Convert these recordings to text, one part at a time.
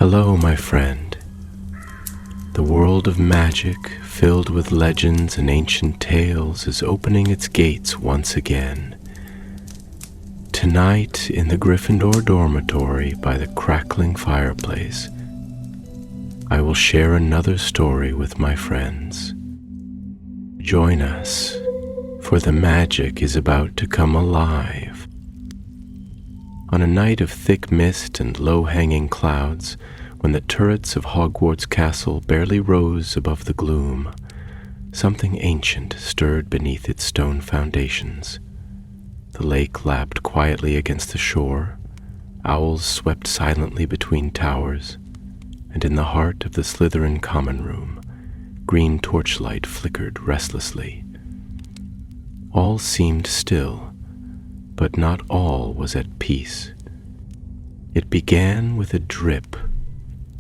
Hello, my friend. The world of magic, filled with legends and ancient tales, is opening its gates once again. Tonight, in the Gryffindor dormitory by the crackling fireplace, I will share another story with my friends. Join us, for the magic is about to come alive. On a night of thick mist and low-hanging clouds, when the turrets of Hogwarts Castle barely rose above the gloom, something ancient stirred beneath its stone foundations. The lake lapped quietly against the shore, owls swept silently between towers, and in the heart of the Slytherin common room, green torchlight flickered restlessly. All seemed still, but not all was at peace. It began with a drip,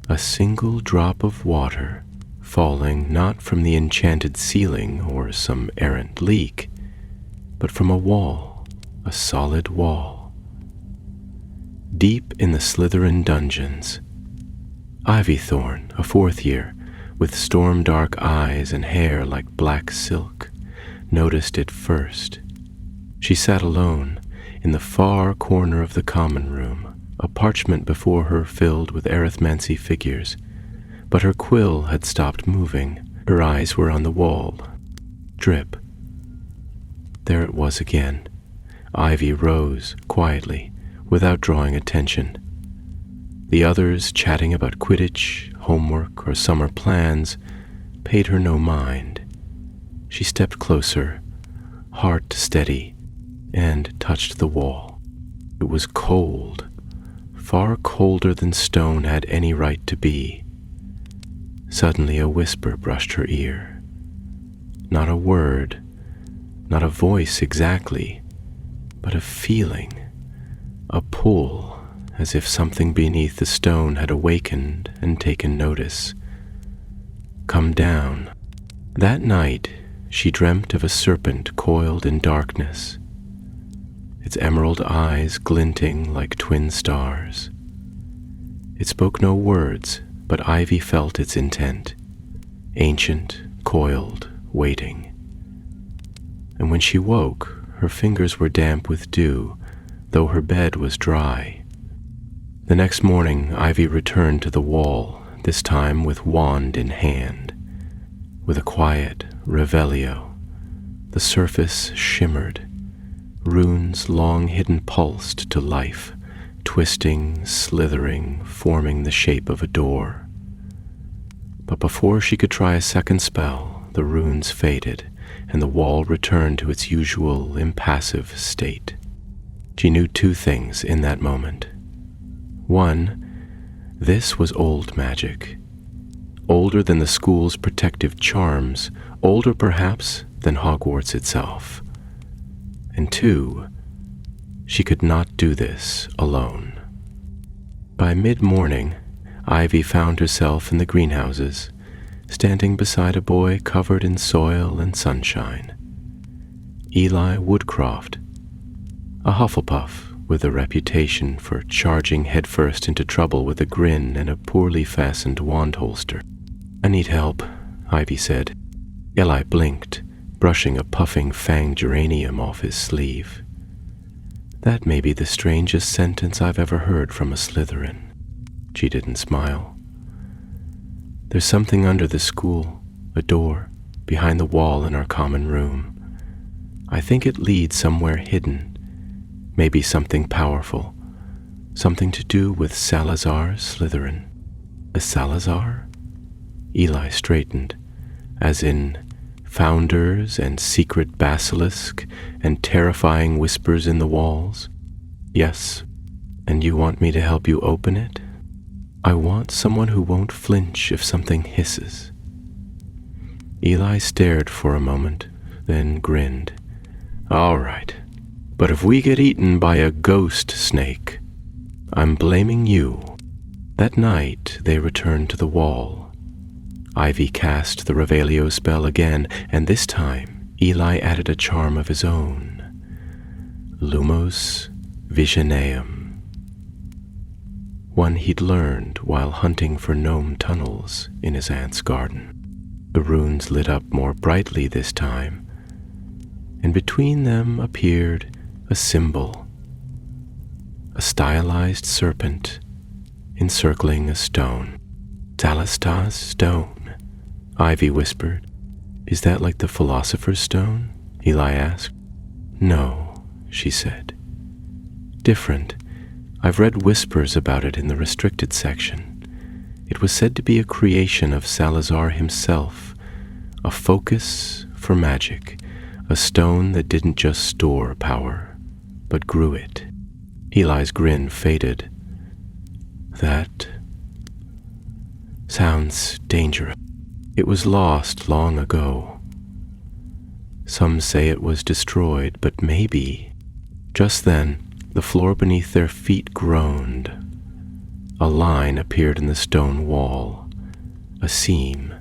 a single drop of water falling not from the enchanted ceiling or some errant leak, but from a wall, a solid wall. Deep in the Slytherin dungeons, Ivythorn, a fourth year, with storm-dark eyes and hair like black silk, noticed it first. She sat alone in the far corner of the common room, a parchment before her filled with arithmancy figures, but her quill had stopped moving. Her eyes were on the wall. Drip. There it was again. Ivy rose quietly, without drawing attention. The others, chatting about Quidditch, homework, or summer plans, paid her no mind. She stepped closer, heart steady, and touched the wall. It was cold, far colder than stone had any right to be. Suddenly a whisper brushed her ear. Not a word, not a voice exactly, but a feeling, a pull, as if something beneath the stone had awakened and taken notice. Come down. That night, she dreamt of a serpent coiled in darkness, its emerald eyes glinting like twin stars. It spoke no words, but Ivy felt its intent, ancient, coiled, waiting. And when she woke, her fingers were damp with dew, though her bed was dry. The next morning, Ivy returned to the wall, this time with wand in hand. With a quiet revelio, the surface shimmered, runes long hidden pulsed to life, twisting, slithering, forming the shape of a door. But before she could try a second spell, the runes faded, and the wall returned to its usual impassive state. She knew two things in that moment. One, this was old magic, older than the school's protective charms, older perhaps than Hogwarts itself. And two, she could not do this alone. By mid-morning, Ivy found herself in the greenhouses, standing beside a boy covered in soil and sunshine. Eli Woodcroft, a Hufflepuff with a reputation for charging headfirst into trouble with a grin and a poorly fastened wand holster. "I need help," Ivy said. Eli blinked, brushing a puffing fanged geranium off his sleeve. "That may be the strangest sentence I've ever heard from a Slytherin." She didn't smile. "There's something under the school, a door, behind the wall in our common room. I think it leads somewhere hidden, maybe something powerful, something to do with Salazar's Slytherin." "A Salazar?" Eli straightened, as in founders and secret basilisk and terrifying whispers in the walls. "Yes, and you want me to help you open it?" "I want someone who won't flinch if something hisses." Eli stared for a moment, then grinned. "All right, but if we get eaten by a ghost snake, I'm blaming you." That night they returned to the wall. Ivy cast the Revelio spell again, and this time Eli added a charm of his own. Lumos Visioneum. one he'd learned while hunting for gnome tunnels in his aunt's garden. The runes lit up more brightly this time, and between them appeared a symbol, a stylized serpent encircling a stone. Salazar's stone, Ivy whispered. Is that like the philosopher's stone? Eli asked. No, she said. Different. I've read whispers about it in the restricted section. It was said to be a creation of Salazar himself, a focus for magic, a stone that didn't just store power, but grew it. Eli's grin faded. That sounds dangerous. It was lost long ago. Some say it was destroyed, but maybe. Just then, the floor beneath their feet groaned. A line appeared in the stone wall, a seam.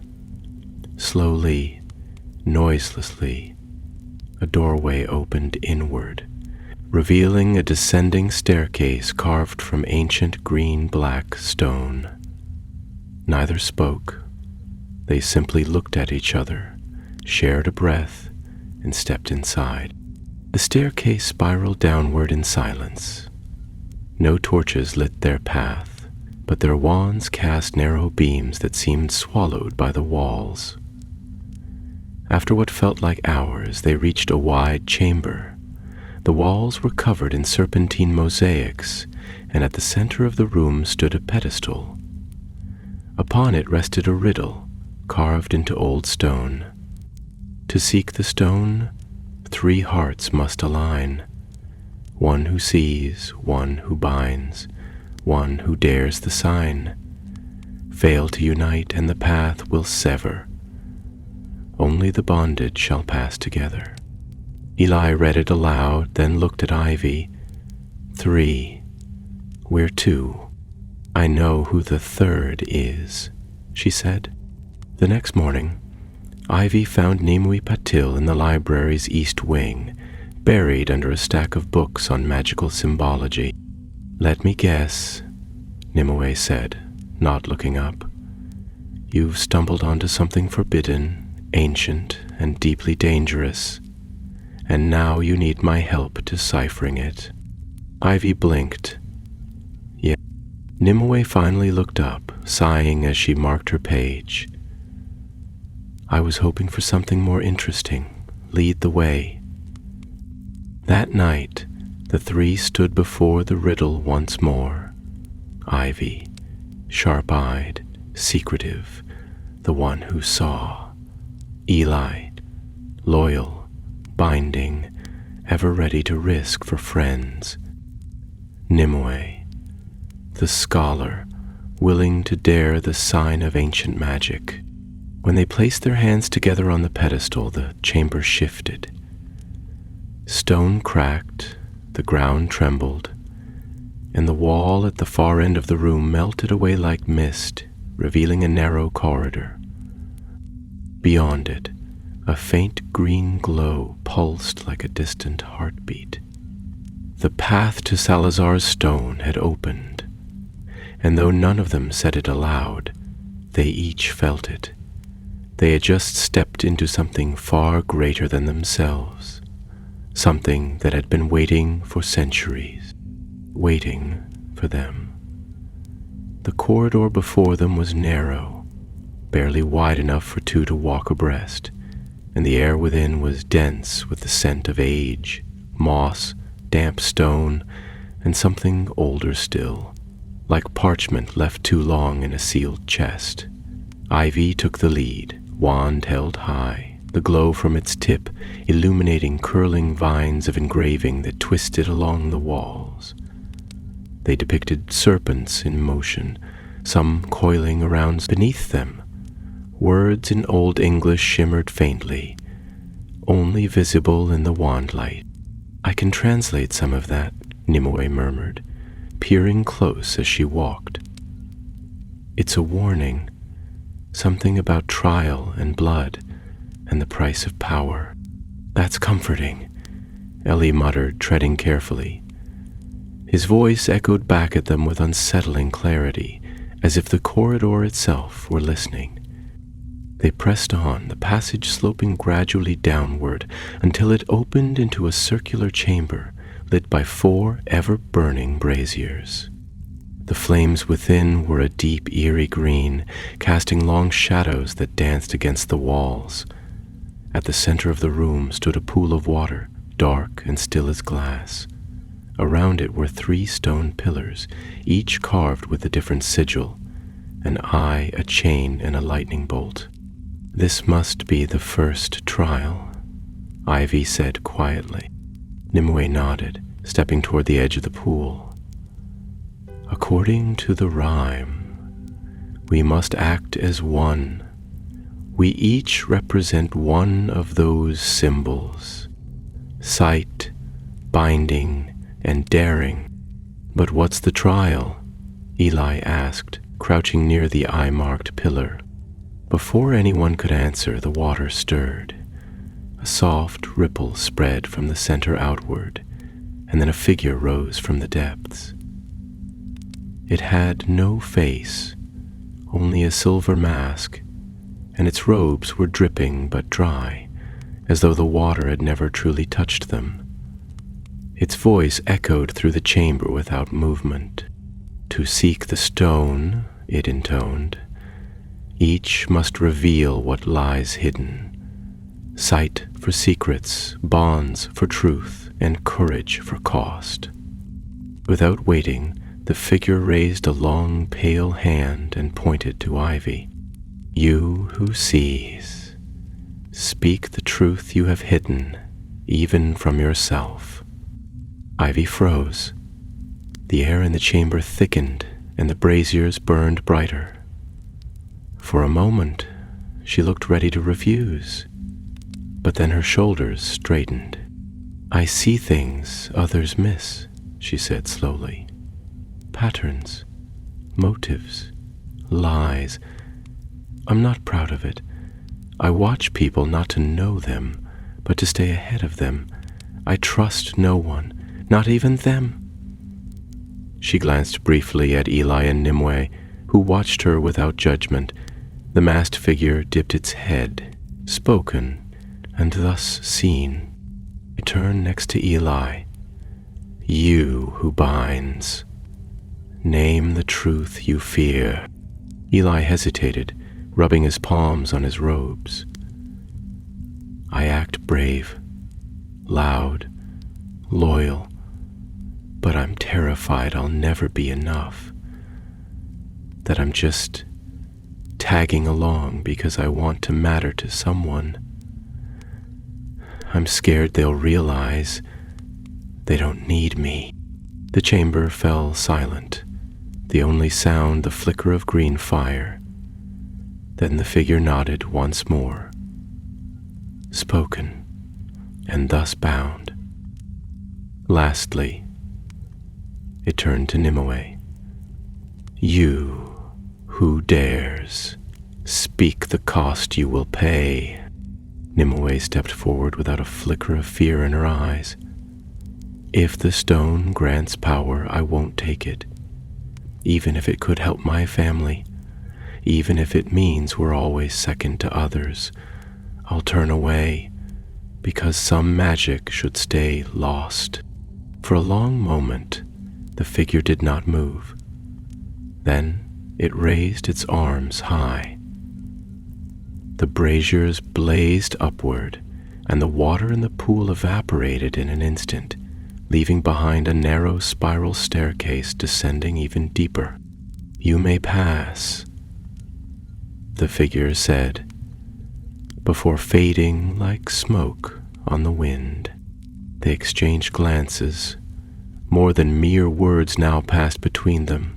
Slowly, noiselessly, a doorway opened inward, revealing a descending staircase carved from ancient green-black stone. Neither spoke. They simply looked at each other, shared a breath, and stepped inside. The staircase spiraled downward in silence. No torches lit their path, but their wands cast narrow beams that seemed swallowed by the walls. After what felt like hours, they reached a wide chamber. The walls were covered in serpentine mosaics, and at the center of the room stood a pedestal. Upon it rested a riddle, carved into old stone. To seek the stone, 3 hearts must align. One who sees, one who binds, one who dares the sign. Fail to unite and the path will sever. Only the bonded shall pass together. Eli read it aloud, then looked at Ivy. 3. We're 2. I know who the 3rd is, she said. The next morning, Ivy found Nimue Patil in the library's east wing, buried under a stack of books on magical symbology. Let me guess, Nimue said, not looking up. You've stumbled onto something forbidden, ancient, and deeply dangerous, and now you need my help deciphering it. Ivy blinked. Yeah. Nimue finally looked up, sighing as she marked her page. I was hoping for something more interesting. Lead the way. That night, the 3 stood before the riddle once more. Ivy, sharp-eyed, secretive, the one who saw. Eli, loyal, binding, ever ready to risk for friends. Nimue, the scholar, willing to dare the sign of ancient magic. When they placed their hands together on the pedestal, the chamber shifted. Stone cracked, the ground trembled, and the wall at the far end of the room melted away like mist, revealing a narrow corridor. Beyond it, a faint green glow pulsed like a distant heartbeat. The path to Salazar's stone had opened, and though none of them said it aloud, they each felt it. They had just stepped into something far greater than themselves, something that had been waiting for centuries, waiting for them. The corridor before them was narrow, barely wide enough for 2 to walk abreast, and the air within was dense with the scent of age, moss, damp stone, and something older still, like parchment left too long in a sealed chest. Ivy took the lead, wand held high, the glow from its tip illuminating curling vines of engraving that twisted along the walls. They depicted serpents in motion, some coiling around beneath them. Words in Old English shimmered faintly, only visible in the wand light. I can translate some of that, Nimue murmured, peering close as she walked. It's a warning. Something about trial and blood and the price of power. That's comforting, Ellie muttered, treading carefully. His voice echoed back at them with unsettling clarity, as if the corridor itself were listening. They pressed on, the passage sloping gradually downward until it opened into a circular chamber lit by 4 ever-burning braziers. The flames within were a deep, eerie green, casting long shadows that danced against the walls. At the center of the room stood a pool of water, dark and still as glass. Around it were 3 stone pillars, each carved with a different sigil, an eye, a chain, and a lightning bolt. "This must be the first trial," Ivy said quietly. Nimue nodded, stepping toward the edge of the pool. "According to the rhyme, we must act as one. We each represent one of those symbols: sight, binding, and daring." "But what's the trial?" Eli asked, crouching near the eye-marked pillar. Before anyone could answer, the water stirred. A soft ripple spread from the center outward, and then a figure rose from the depths. It had no face, only a silver mask, and its robes were dripping but dry, as though the water had never truly touched them. Its voice echoed through the chamber without movement. "To seek the stone," it intoned, "each must reveal what lies hidden. Sight for secrets, bonds for truth, and courage for cost." Without waiting, the figure raised a long, pale hand and pointed to Ivy. "You who sees, speak the truth you have hidden, even from yourself." Ivy froze. The air in the chamber thickened, and the braziers burned brighter. For a moment, she looked ready to refuse, but then her shoulders straightened. "I see things others miss," she said slowly. "Patterns, motives, lies. I'm not proud of it. I watch people not to know them, but to stay ahead of them. I trust no one, not even them." She glanced briefly at Eli and Nimue, who watched her without judgment. The masked figure dipped its head, spoken, and thus seen. It turned next to Eli. "You who binds, name the truth you fear." Eli hesitated, rubbing his palms on his robes. "I act brave, loud, loyal, but I'm terrified I'll never be enough. That I'm just tagging along because I want to matter to someone. I'm scared they'll realize they don't need me." The chamber fell silent, the only sound the flicker of green fire. Then the figure nodded once more. Spoken, and thus bound. Lastly, it turned to Nimue. "You who dares, speak the cost you will pay." Nimue stepped forward without a flicker of fear in her eyes. "If the stone grants power, I won't take it, even if it could help my family, even if it means we're always second to others. I'll turn away, because some magic should stay lost." For a long moment, the figure did not move. Then it raised its arms high. The braziers blazed upward, and the water in the pool evaporated in an instant, leaving behind a narrow spiral staircase descending even deeper. "You may pass," the figure said, before fading like smoke on the wind. They exchanged glances. More than mere words now passed between them.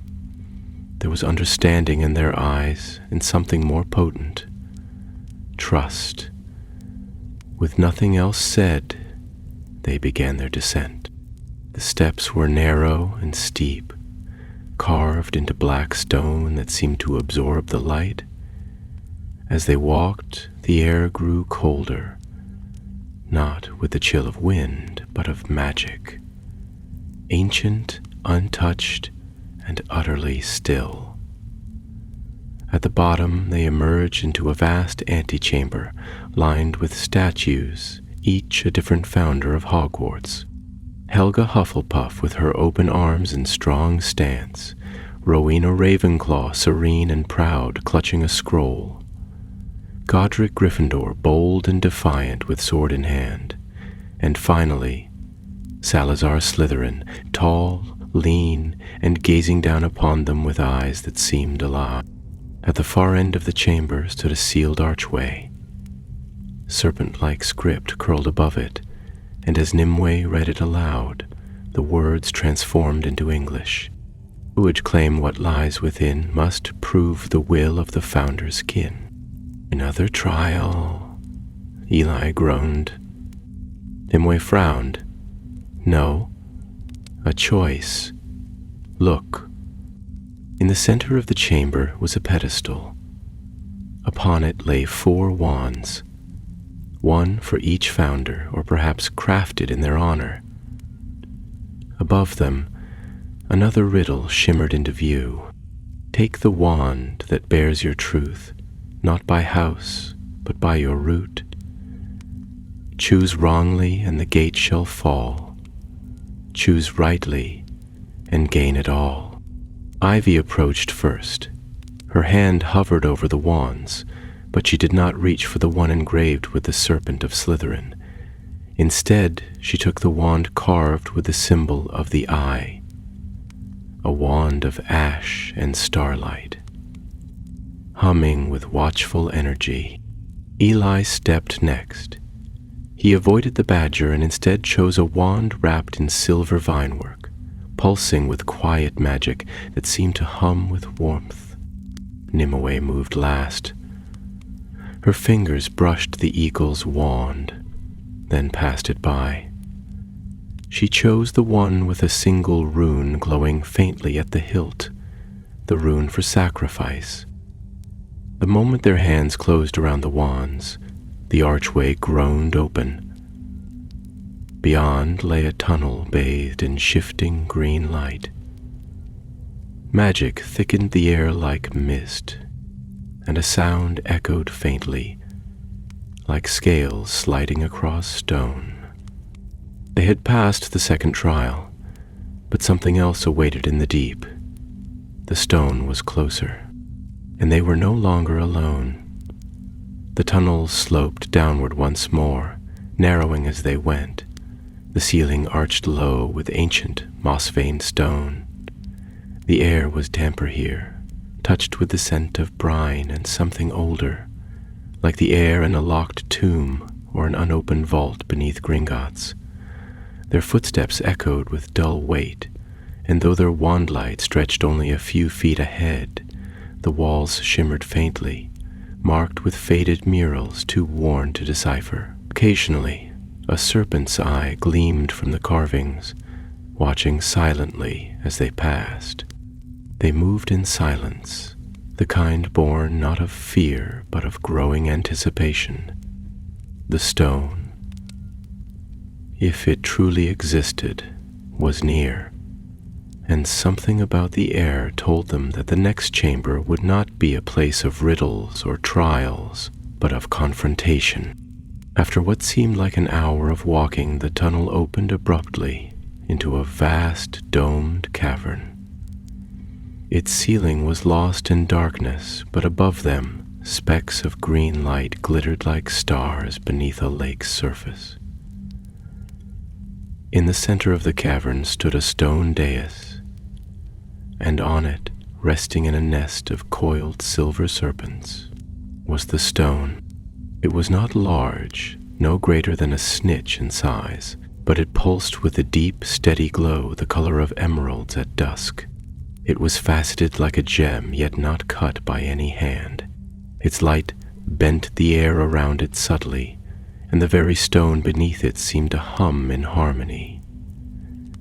There was understanding in their eyes, and something more potent: trust. With nothing else said, they began their descent. The steps were narrow and steep, carved into black stone that seemed to absorb the light. As they walked, the air grew colder, not with the chill of wind, but of magic. Ancient, untouched and utterly still. At the bottom, they emerge into a vast antechamber lined with statues, each a different founder of Hogwarts. Helga Hufflepuff with her open arms and strong stance, Rowena Ravenclaw serene and proud clutching a scroll, Godric Gryffindor bold and defiant with sword in hand, and finally, Salazar Slytherin, tall, lean, and gazing down upon them with eyes that seemed alive. At the far end of the chamber stood a sealed archway. Serpent-like script curled above it, and as Nimue read it aloud, the words transformed into English. Who would claim what lies within must prove the will of the founder's kin. Another trial, Eli groaned. Nimue frowned. No, a choice. Look. In the center of the chamber was a pedestal. Upon it lay 4 wands, one for each founder, or perhaps crafted in their honor. Above them, another riddle shimmered into view. Take the wand that bears your truth, not by house, but by your root. Choose wrongly, and the gate shall fall. Choose rightly, and gain it all. Ivy approached first. Her hand hovered over the wands, but she did not reach for the one engraved with the serpent of Slytherin. Instead, she took the wand carved with the symbol of the eye, a wand of ash and starlight. Humming with watchful energy, Eli stepped next. He avoided the badger and instead chose a wand wrapped in silver vinework, pulsing with quiet magic that seemed to hum with warmth. Nimue moved last. Her fingers brushed the eagle's wand, then passed it by. She chose the one with a single rune glowing faintly at the hilt, the rune for sacrifice. The moment their hands closed around the wands, the archway groaned open. Beyond lay a tunnel bathed in shifting green light. Magic thickened the air like mist, and a sound echoed faintly, like scales sliding across stone. They had passed the second trial, but something else awaited in the deep. The stone was closer, and they were no longer alone. The tunnel sloped downward once more, narrowing as they went. The ceiling arched low with ancient, moss-veined stone. The air was damper here, touched with the scent of brine and something older, like the air in a locked tomb or an unopened vault beneath Gringotts. Their footsteps echoed with dull weight, and though their wand light stretched only a few feet ahead, the walls shimmered faintly, marked with faded murals too worn to decipher. Occasionally, a serpent's eye gleamed from the carvings, watching silently as they passed. They moved in silence, the kind born not of fear but of growing anticipation. The stone, if it truly existed, was near, and something about the air told them that the next chamber would not be a place of riddles or trials, but of confrontation. After what seemed like an hour of walking, the tunnel opened abruptly into a vast domed cavern. Its ceiling was lost in darkness, but above them, specks of green light glittered like stars beneath a lake's surface. In the center of the cavern stood a stone dais, and on it, resting in a nest of coiled silver serpents, was the stone. It was not large, no greater than a snitch in size, but it pulsed with a deep, steady glow the color of emeralds at dusk. It was faceted like a gem, yet not cut by any hand. Its light bent the air around it subtly, and the very stone beneath it seemed to hum in harmony.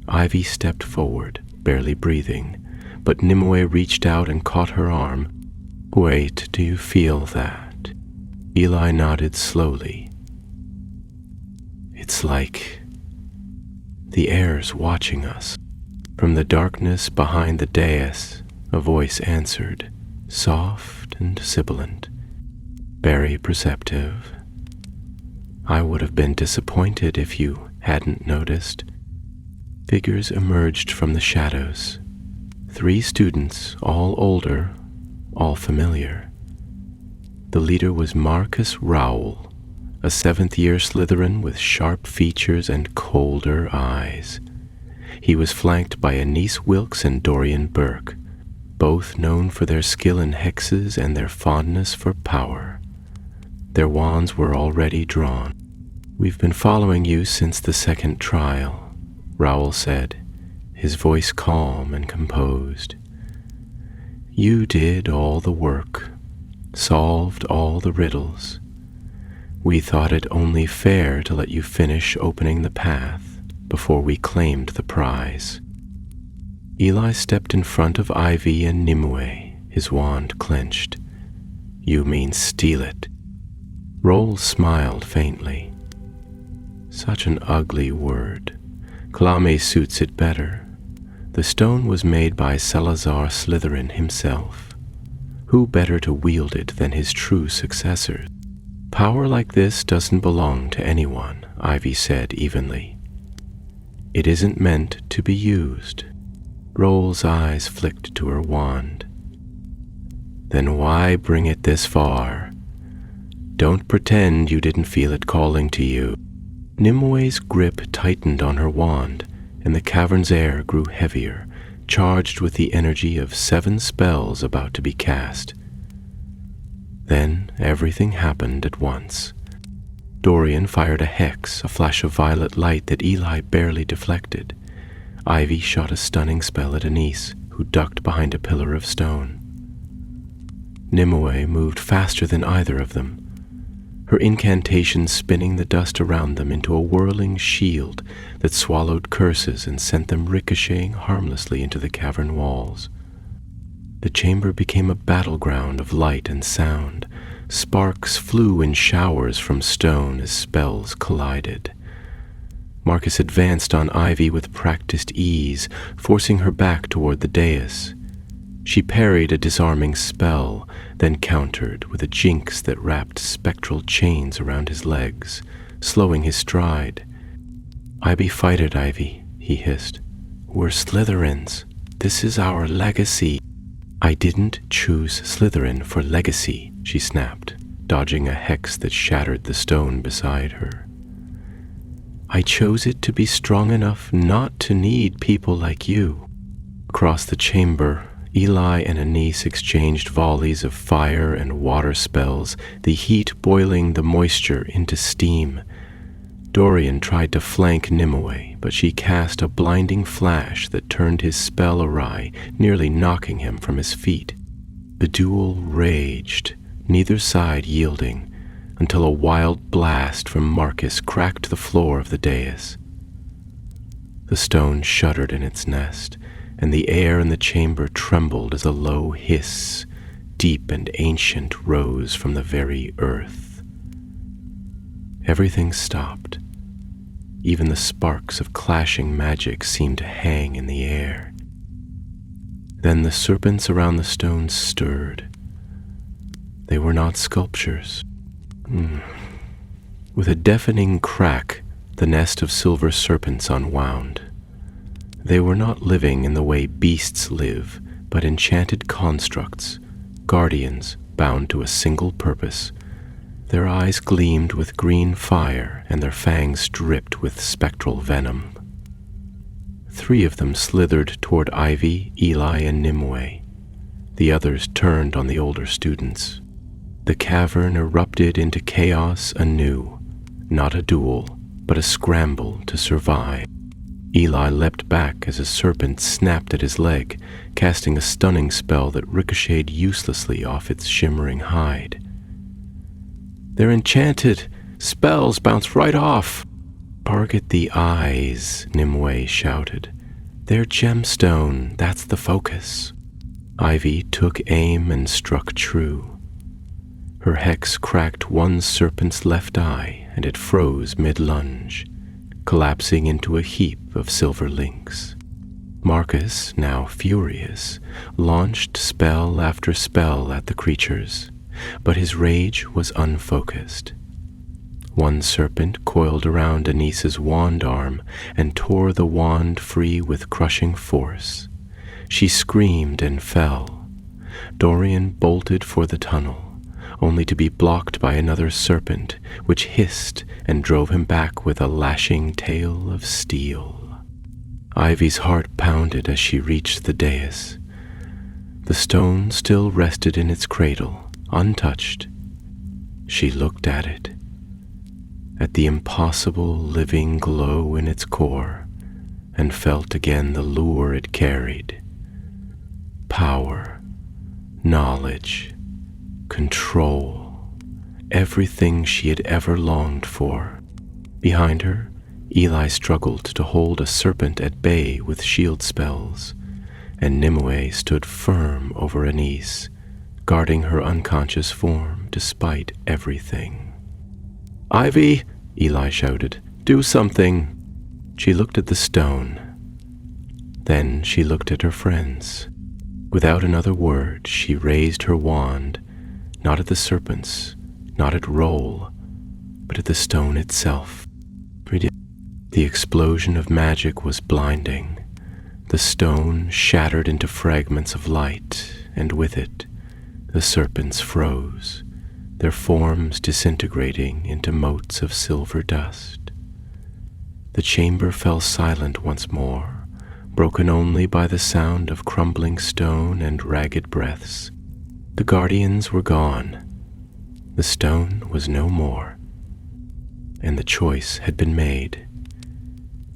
Ivy stepped forward, barely breathing, but Nimue reached out and caught her arm. "Wait, do you feel that?" Eli nodded slowly. "It's like the air's watching us." From the darkness behind the dais, a voice answered, soft and sibilant, very perceptive. I would have been disappointed if you hadn't noticed. Figures emerged from the shadows. 3 students, all older, all familiar. The leader was Marcus Rowell, a 7th-year Slytherin with sharp features and colder eyes. He was flanked by Anise Wilkes and Dorian Burke, both known for their skill in hexes and their fondness for power. Their wands were already drawn. "We've been following you since the 2nd trial," Rowell said, his voice calm and composed. "You did all the work, solved all the riddles. We thought it only fair to let you finish opening the path before we claimed the prize." Eli stepped in front of Ivy and Nimue, his wand clenched. "You mean steal it?" Roll smiled faintly. "Such an ugly word. Klame suits it better. The stone was made by Salazar Slytherin himself. Who better to wield it than his true successors? Power like this doesn't belong to anyone," Ivy said evenly. "It isn't meant to be used." Roll's eyes flicked to her wand. "Then why bring it this far? Don't pretend you didn't feel it calling to you." Nimue's grip tightened on her wand, and the cavern's air grew heavier, charged with the energy of 7 spells about to be cast. Then everything happened at once. Dorian fired a hex, a flash of violet light that Eli barely deflected. Ivy shot a stunning spell at Anise, who ducked behind a pillar of stone. Nimue moved faster than either of them, her incantation spinning the dust around them into a whirling shield that swallowed curses and sent them ricocheting harmlessly into the cavern walls. The chamber became a battleground of light and sound. Sparks flew in showers from stone as spells collided. Marcus advanced on Ivy with practiced ease, forcing her back toward the dais. She parried a disarming spell, then countered with a jinx that wrapped spectral chains around his legs, slowing his stride. "Ivy, fight it, Ivy," he hissed. "We're Slytherins. This is our legacy." "I didn't choose Slytherin for legacy," she snapped, dodging a hex that shattered the stone beside her. "I chose it to be strong enough not to need people like you." Across the chamber, Eli and Anise exchanged volleys of fire and water spells, the heat boiling the moisture into steam. Dorian tried to flank Nimue, but she cast a blinding flash that turned his spell awry, nearly knocking him from his feet. The duel raged, neither side yielding, until a wild blast from Marcus cracked the floor of the dais. The stone shuddered in its nest, and the air in the chamber trembled as a low hiss, deep and ancient, rose from the very earth. Everything stopped. Even the sparks of clashing magic seemed to hang in the air. Then the serpents around the stones stirred. They were not sculptures. With a deafening crack, the nest of silver serpents unwound. They were not living in the way beasts live, but enchanted constructs, guardians bound to a single purpose. Their eyes gleamed with green fire, and their fangs dripped with spectral venom. 3 of them slithered toward Ivy, Eli, and Nimue. The others turned on the older students. The cavern erupted into chaos anew, not a duel, but a scramble to survive. Eli leapt back as a serpent snapped at his leg, casting a stunning spell that ricocheted uselessly off its shimmering hide. "They're enchanted! Spells bounce right off!" "Target the eyes," Nimue shouted. "They're gemstone, that's the focus." Ivy took aim and struck true. Her hex cracked one serpent's left eye, and it froze mid-lunge, collapsing into a heap of silver links. Marcus, now furious, launched spell after spell at the creatures, but his rage was unfocused. One serpent coiled around Anice's wand arm and tore the wand free with crushing force. She screamed and fell. Dorian bolted for the tunnel, only to be blocked by another serpent, which hissed and drove him back with a lashing tail of steel. Ivy's heart pounded as she reached the dais. The stone still rested in its cradle, untouched. She looked at it, at the impossible living glow in its core, and felt again the lure it carried. Power, knowledge, control, everything she had ever longed for. Behind her, Eli struggled to hold a serpent at bay with shield spells, and Nimue stood firm over Anice, guarding her unconscious form despite everything. "Ivy!" Eli shouted. "Do something!" She looked at the stone. Then she looked at her friends. Without another word, she raised her wand, not at the serpents, not at Roll, but at the stone itself. The explosion of magic was blinding. The stone shattered into fragments of light, and with it, the serpents froze, their forms disintegrating into motes of silver dust. The chamber fell silent once more, broken only by the sound of crumbling stone and ragged breaths. The guardians were gone. The stone was no more, and the choice had been made.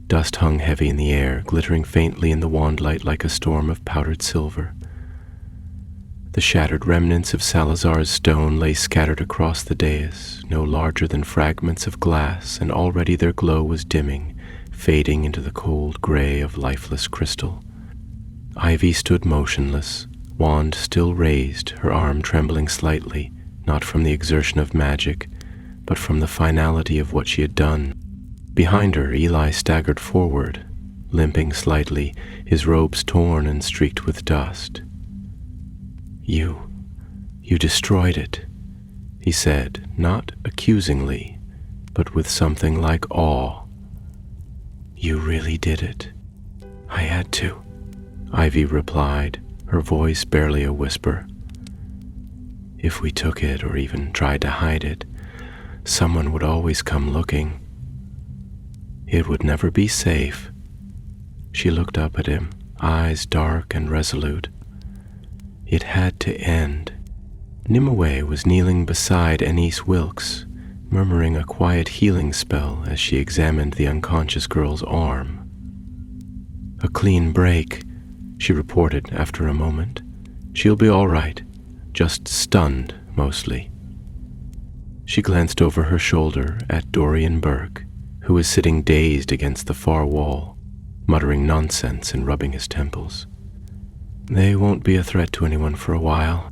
Dust hung heavy in the air, glittering faintly in the wand light like a storm of powdered silver. The shattered remnants of Salazar's stone lay scattered across the dais, no larger than fragments of glass, and already their glow was dimming, fading into the cold gray of lifeless crystal. Ivy stood motionless, wand still raised, her arm trembling slightly, not from the exertion of magic, but from the finality of what she had done. Behind her, Eli staggered forward, limping slightly, his robes torn and streaked with dust. You destroyed it," he said, not accusingly, but with something like awe. "You really did it." "I had to," Ivy replied, her voice barely a whisper. "If we took it or even tried to hide it, someone would always come looking. It would never be safe." She looked up at him, eyes dark and resolute. It had to end. Nimue was kneeling beside Anice Wilkes, murmuring a quiet healing spell as she examined the unconscious girl's arm. "A clean break," she reported after a moment. "She'll be all right, just stunned, mostly." She glanced over her shoulder at Dorian Burke, who was sitting dazed against the far wall, muttering nonsense and rubbing his temples. "They won't be a threat to anyone for a while."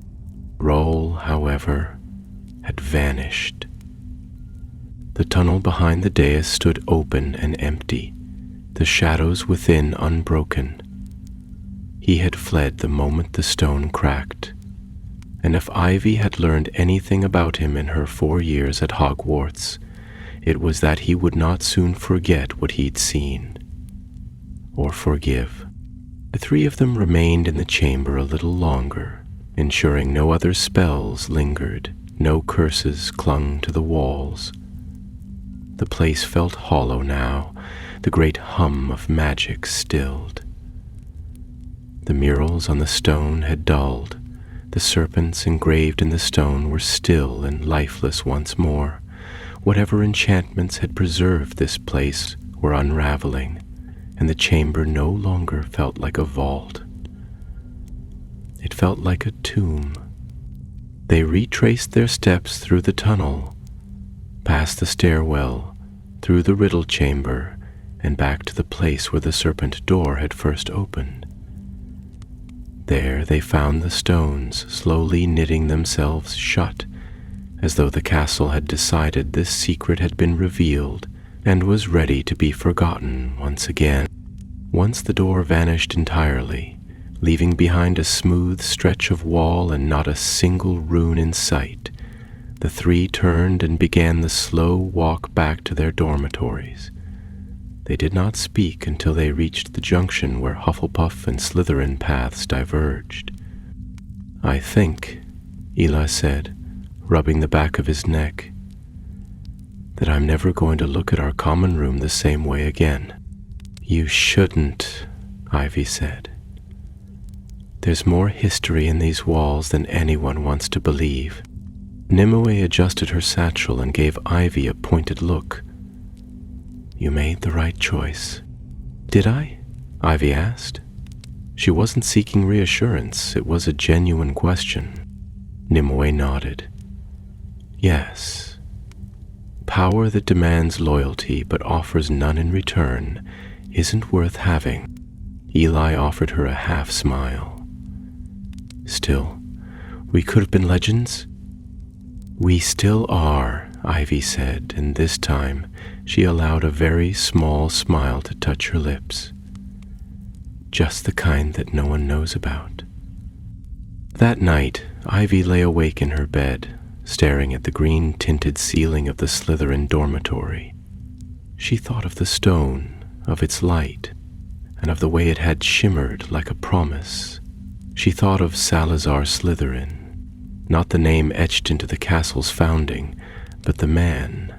Roll, however, had vanished. The tunnel behind the dais stood open and empty, the shadows within unbroken. He had fled the moment the stone cracked, and if Ivy had learned anything about him in her 4 years at Hogwarts, it was that he would not soon forget what he'd seen, or forgive. The three of them remained in the chamber a little longer, ensuring no other spells lingered, no curses clung to the walls. The place felt hollow now, the great hum of magic stilled. The murals on the stone had dulled, the serpents engraved in the stone were still and lifeless once more. Whatever enchantments had preserved this place were unraveling, and the chamber no longer felt like a vault. It felt like a tomb. They retraced their steps through the tunnel, past the stairwell, through the riddle chamber, and back to the place where the serpent door had first opened. There they found the stones slowly knitting themselves shut, as though the castle had decided this secret had been revealed and was ready to be forgotten once again. Once the door vanished entirely, leaving behind a smooth stretch of wall and not a single rune in sight, the three turned and began the slow walk back to their dormitories. They did not speak until they reached the junction where Hufflepuff and Slytherin paths diverged. "I think," Eli said, rubbing the back of his neck, "that I'm never going to look at our common room the same way again." "You shouldn't," Ivy said. "There's more history in these walls than anyone wants to believe." Nimue adjusted her satchel and gave Ivy a pointed look. "You made the right choice." "Did I?" Ivy asked. She wasn't seeking reassurance, it was a genuine question. Nimue nodded. "Yes. Power that demands loyalty but offers none in return isn't worth having." Eli offered her a half smile. "Still, we could have been legends." "We still are," Ivy said, and this time she allowed a very small smile to touch her lips. "Just the kind that no one knows about." That night, Ivy lay awake in her bed, staring at the green-tinted ceiling of the Slytherin dormitory. She thought of the stone, of its light, and of the way it had shimmered like a promise. She thought of Salazar Slytherin, not the name etched into the castle's founding, but the man.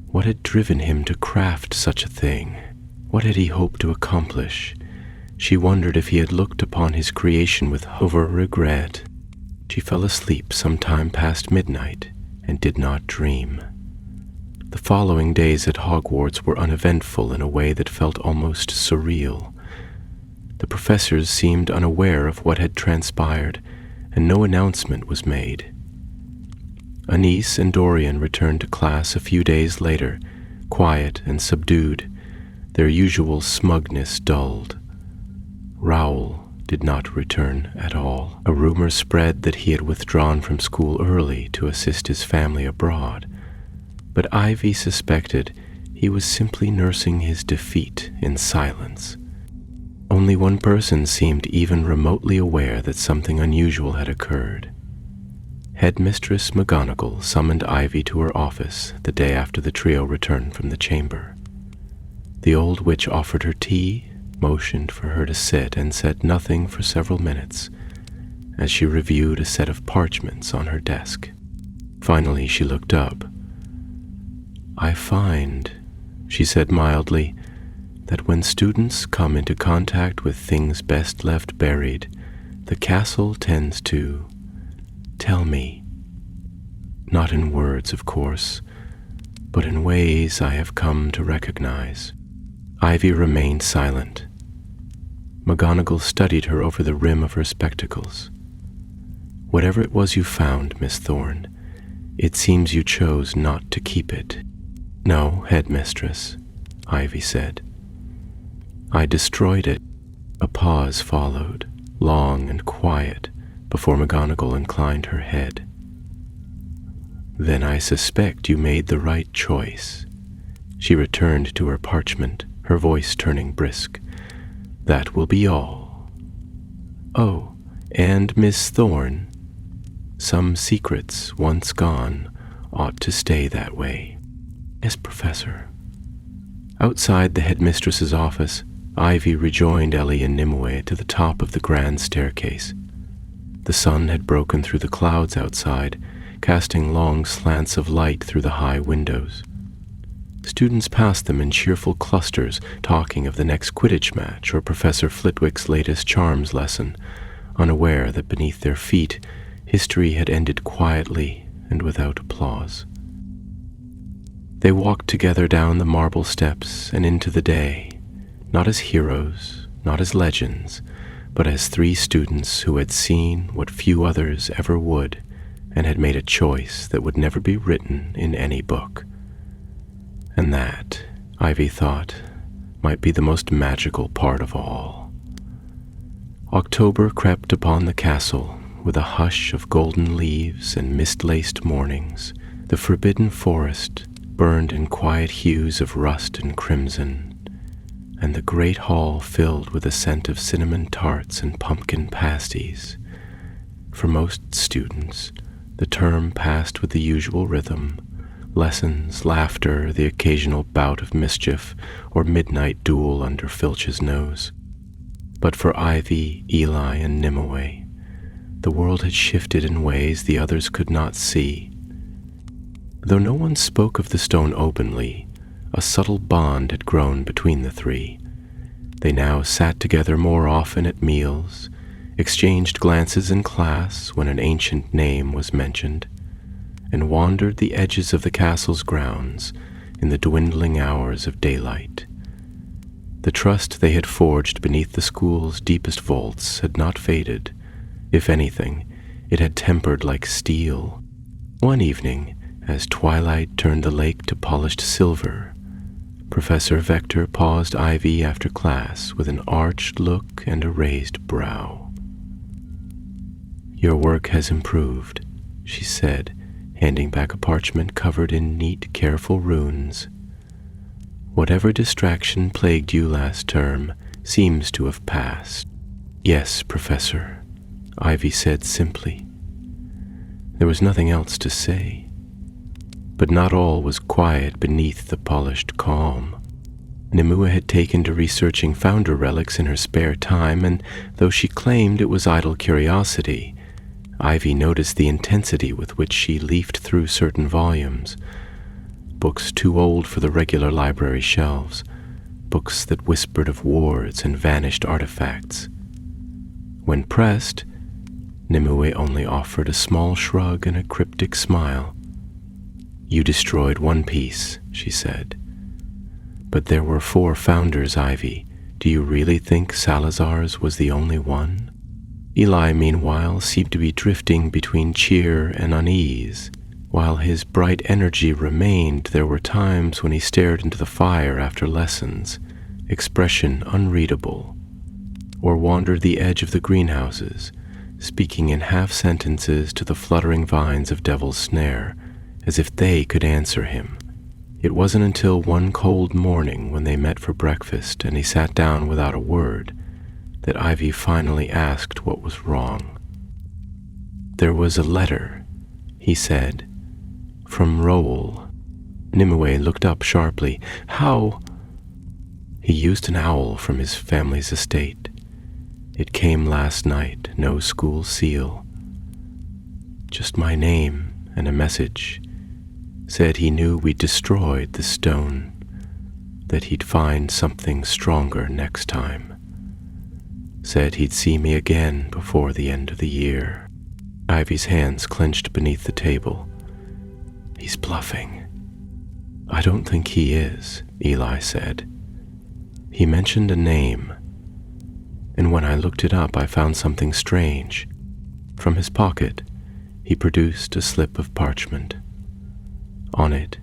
What had driven him to craft such a thing? What had he hoped to accomplish? She wondered if he had looked upon his creation with regret. She fell asleep sometime past midnight and did not dream. The following days at Hogwarts were uneventful in a way that felt almost surreal. The professors seemed unaware of what had transpired, and no announcement was made. Anise and Dorian returned to class a few days later, quiet and subdued, their usual smugness dulled. Raoul did not return at all. A rumor spread that he had withdrawn from school early to assist his family abroad, but Ivy suspected he was simply nursing his defeat in silence. Only one person seemed even remotely aware that something unusual had occurred. Headmistress McGonagall summoned Ivy to her office the day after the trio returned from the chamber. The old witch offered her tea, motioned for her to sit, and said nothing for several minutes as she reviewed a set of parchments on her desk. Finally, she looked up. "I find," she said mildly, "that when students come into contact with things best left buried, the castle tends to tell me. Not in words, of course, but in ways I have come to recognize." Ivy remained silent. McGonagall studied her over the rim of her spectacles. "Whatever it was you found, Miss Thorne, it seems you chose not to keep it." "No, Headmistress," Ivy said. "I destroyed it." A pause followed, long and quiet, before McGonagall inclined her head. "Then I suspect you made the right choice." She returned to her parchment, her voice turning brisk. "That will be all." "Oh, and Miss Thorne, some secrets, once gone, ought to stay that way." "Yes, Professor." Outside the headmistress's office, Ivy rejoined Ellie and Nimue to the top of the grand staircase. The sun had broken through the clouds outside, casting long slants of light through the high windows. Students passed them in cheerful clusters, talking of the next Quidditch match or Professor Flitwick's latest charms lesson, unaware that beneath their feet history had ended quietly and without applause. They walked together down the marble steps and into the day, not as heroes, not as legends, but as three students who had seen what few others ever would and had made a choice that would never be written in any book. And that, Ivy thought, might be the most magical part of all. October crept upon the castle with a hush of golden leaves and mist-laced mornings. The forbidden forest burned in quiet hues of rust and crimson. and the great hall filled with a scent of cinnamon tarts and pumpkin pasties. For most students, the term passed with the usual rhythm: lessons, laughter, the occasional bout of mischief, or midnight duel under Filch's nose. But for Ivy, Eli, and Nimue, the world had shifted in ways the others could not see. Though no one spoke of the stone openly, a subtle bond had grown between the three. They now sat together more often at meals, exchanged glances in class when an ancient name was mentioned, and wandered the edges of the castle's grounds in the dwindling hours of daylight. The trust they had forged beneath the school's deepest vaults had not faded. If anything, it had tempered like steel. One evening, as twilight turned the lake to polished silver, Professor Vector paused Ivy after class with an arched look and a raised brow. "Your work has improved," she said, handing back a parchment covered in neat, careful runes. "Whatever distraction plagued you last term seems to have passed." "Yes, Professor," Ivy said simply. There was nothing else to say. But not all was quiet beneath the polished calm. Nimue had taken to researching founder relics in her spare time, and though she claimed it was idle curiosity, Ivy noticed the intensity with which she leafed through certain volumes. Books too old for the regular library shelves, books that whispered of wards and vanished artifacts. When pressed, Nimue only offered a small shrug and a cryptic smile. "You destroyed one piece," she said. "But there were 4 founders, Ivy. Do you really think Salazar's was the only one?" Eli, meanwhile, seemed to be drifting between cheer and unease. While his bright energy remained, there were times when he stared into the fire after lessons, expression unreadable, or wandered the edge of the greenhouses, speaking in half-sentences to the fluttering vines of Devil's Snare, as if they could answer him. It wasn't until one cold morning when they met for breakfast and he sat down without a word that Ivy finally asked what was wrong. "There was a letter," he said, "from Roel." Nimue looked up sharply. "How?" "He used an owl from his family's estate. It came last night, no school seal. Just my name and a message. Said he knew we'd destroyed the stone, that he'd find something stronger next time. Said he'd see me again before the end of the year." Ivy's hands clenched beneath the table. "He's bluffing." "I don't think he is," Eli said. "He mentioned a name, and when I looked it up I found something strange. From his pocket, he produced a slip of parchment. On it,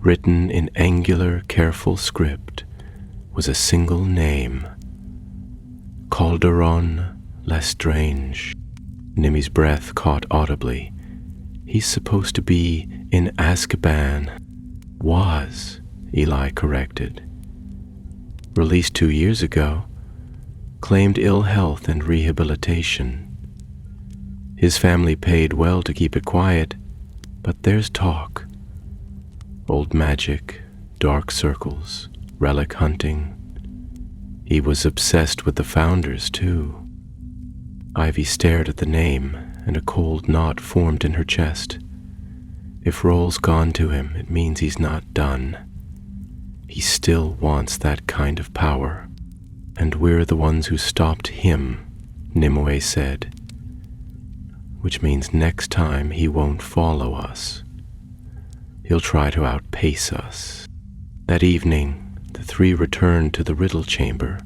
written in angular, careful script, was a single name: Calderon Lestrange. Nimmy's breath caught audibly. "He's supposed to be in Azkaban." "Was," Eli corrected. "Released 2 years ago. Claimed ill health and rehabilitation. His family paid well to keep it quiet, but there's talk. Old magic, dark circles, relic hunting. He was obsessed with the founders, too." Ivy stared at the name, and a cold knot formed in her chest. If Roel's gone to him, it means he's not done. He still wants that kind of power, and we're the ones who stopped him, Nimue said. Which means next time he won't follow us. He'll try to outpace us. That evening, the 3 returned to the riddle chamber,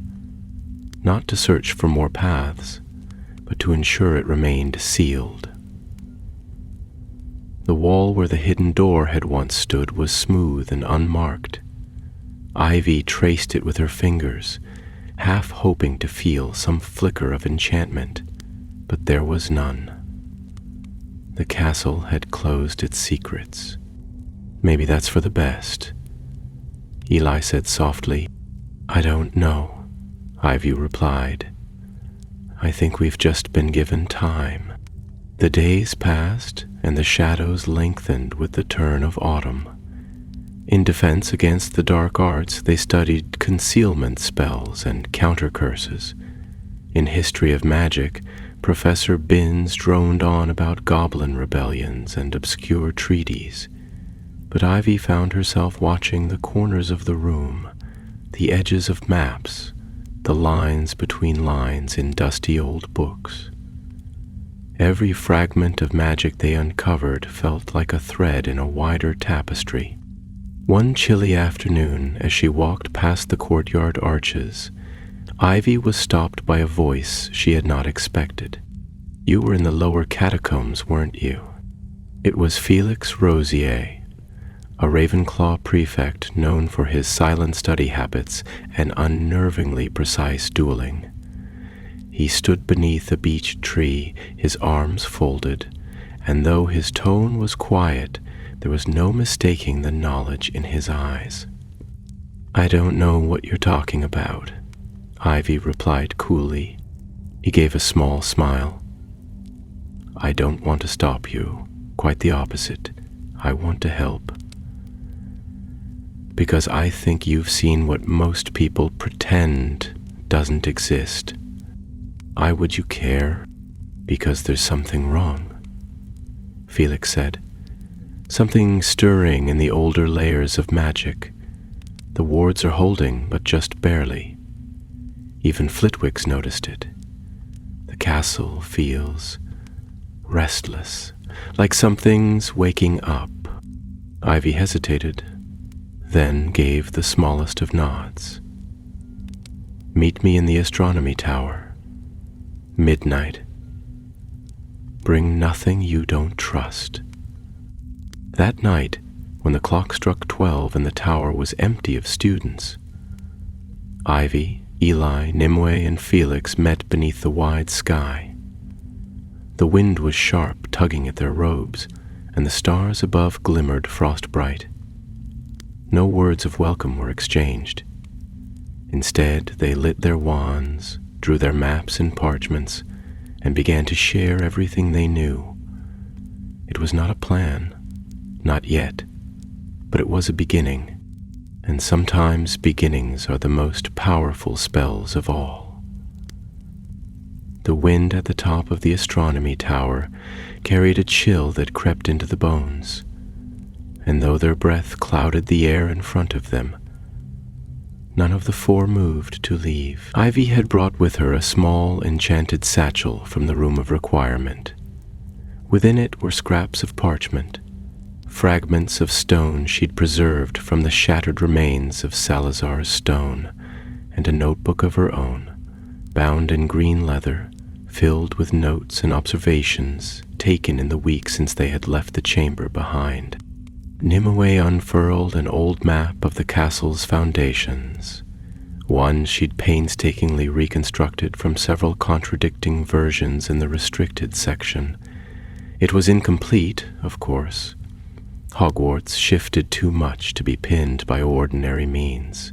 not to search for more paths, but to ensure it remained sealed. The wall where the hidden door had once stood was smooth and unmarked. Ivy traced it with her fingers, half hoping to feel some flicker of enchantment, but there was none. The castle had closed its secrets. "Maybe that's for the best," Eli said softly. I don't know, Ivy replied. I think we've just been given time. The days passed, and the shadows lengthened with the turn of autumn. In defense against the dark arts, they studied concealment spells and counter curses. In history of magic, Professor Binns droned on about goblin rebellions and obscure treaties. But Ivy found herself watching the corners of the room, the edges of maps, the lines between lines in dusty old books. Every fragment of magic they uncovered felt like a thread in a wider tapestry. One chilly afternoon, as she walked past the courtyard arches, Ivy was stopped by a voice she had not expected. You were in the lower catacombs, weren't you? It was Felix Rosier, a Ravenclaw prefect known for his silent study habits and unnervingly precise dueling. He stood beneath a beech tree, his arms folded, and though his tone was quiet, there was no mistaking the knowledge in his eyes. I don't know what you're talking about, Ivy replied coolly. He gave a small smile. I don't want to stop you, quite the opposite. I want to help. Because I think you've seen what most people pretend doesn't exist. Why would you care? Because there's something wrong, Felix said. Something stirring in the older layers of magic. The wards are holding, but just barely. Even Flitwick's noticed it. The castle feels restless, like something's waking up. Ivy hesitated, then gave the smallest of nods. Meet me in the astronomy tower. Midnight. Bring nothing you don't trust. That night, when the clock struck 12 and the tower was empty of students, Ivy, Eli, Nimue, and Felix met beneath the wide sky. The wind was sharp, tugging at their robes, and the stars above glimmered frost-bright. No words of welcome were exchanged. Instead, they lit their wands, drew their maps and parchments, and began to share everything they knew. It was not a plan, not yet, but it was a beginning, and sometimes beginnings are the most powerful spells of all. The wind at the top of the astronomy tower carried a chill that crept into the bones, and though their breath clouded the air in front of them, none of the four moved to leave. Ivy had brought with her a small enchanted satchel from the room of requirement. Within it were scraps of parchment, fragments of stone she'd preserved from the shattered remains of Salazar's stone, and a notebook of her own, bound in green leather, filled with notes and observations taken in the week since they had left the chamber behind. Nimue unfurled an old map of the castle's foundations, one she'd painstakingly reconstructed from several contradicting versions in the restricted section. It was incomplete, of course. Hogwarts shifted too much to be pinned by ordinary means.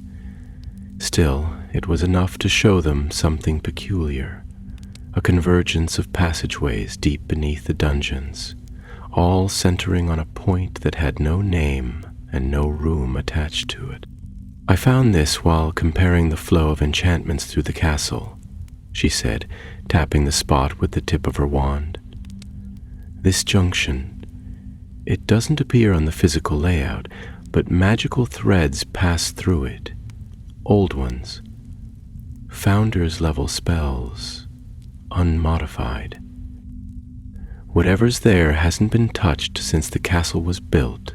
Still, it was enough to show them something peculiar, a convergence of passageways deep beneath the dungeons, all centering on a point that had no name and no room attached to it. I found this while comparing the flow of enchantments through the castle, she said, tapping the spot with the tip of her wand. This junction, it doesn't appear on the physical layout, but magical threads pass through it, old ones, founder's level spells, unmodified. Whatever's there hasn't been touched since the castle was built.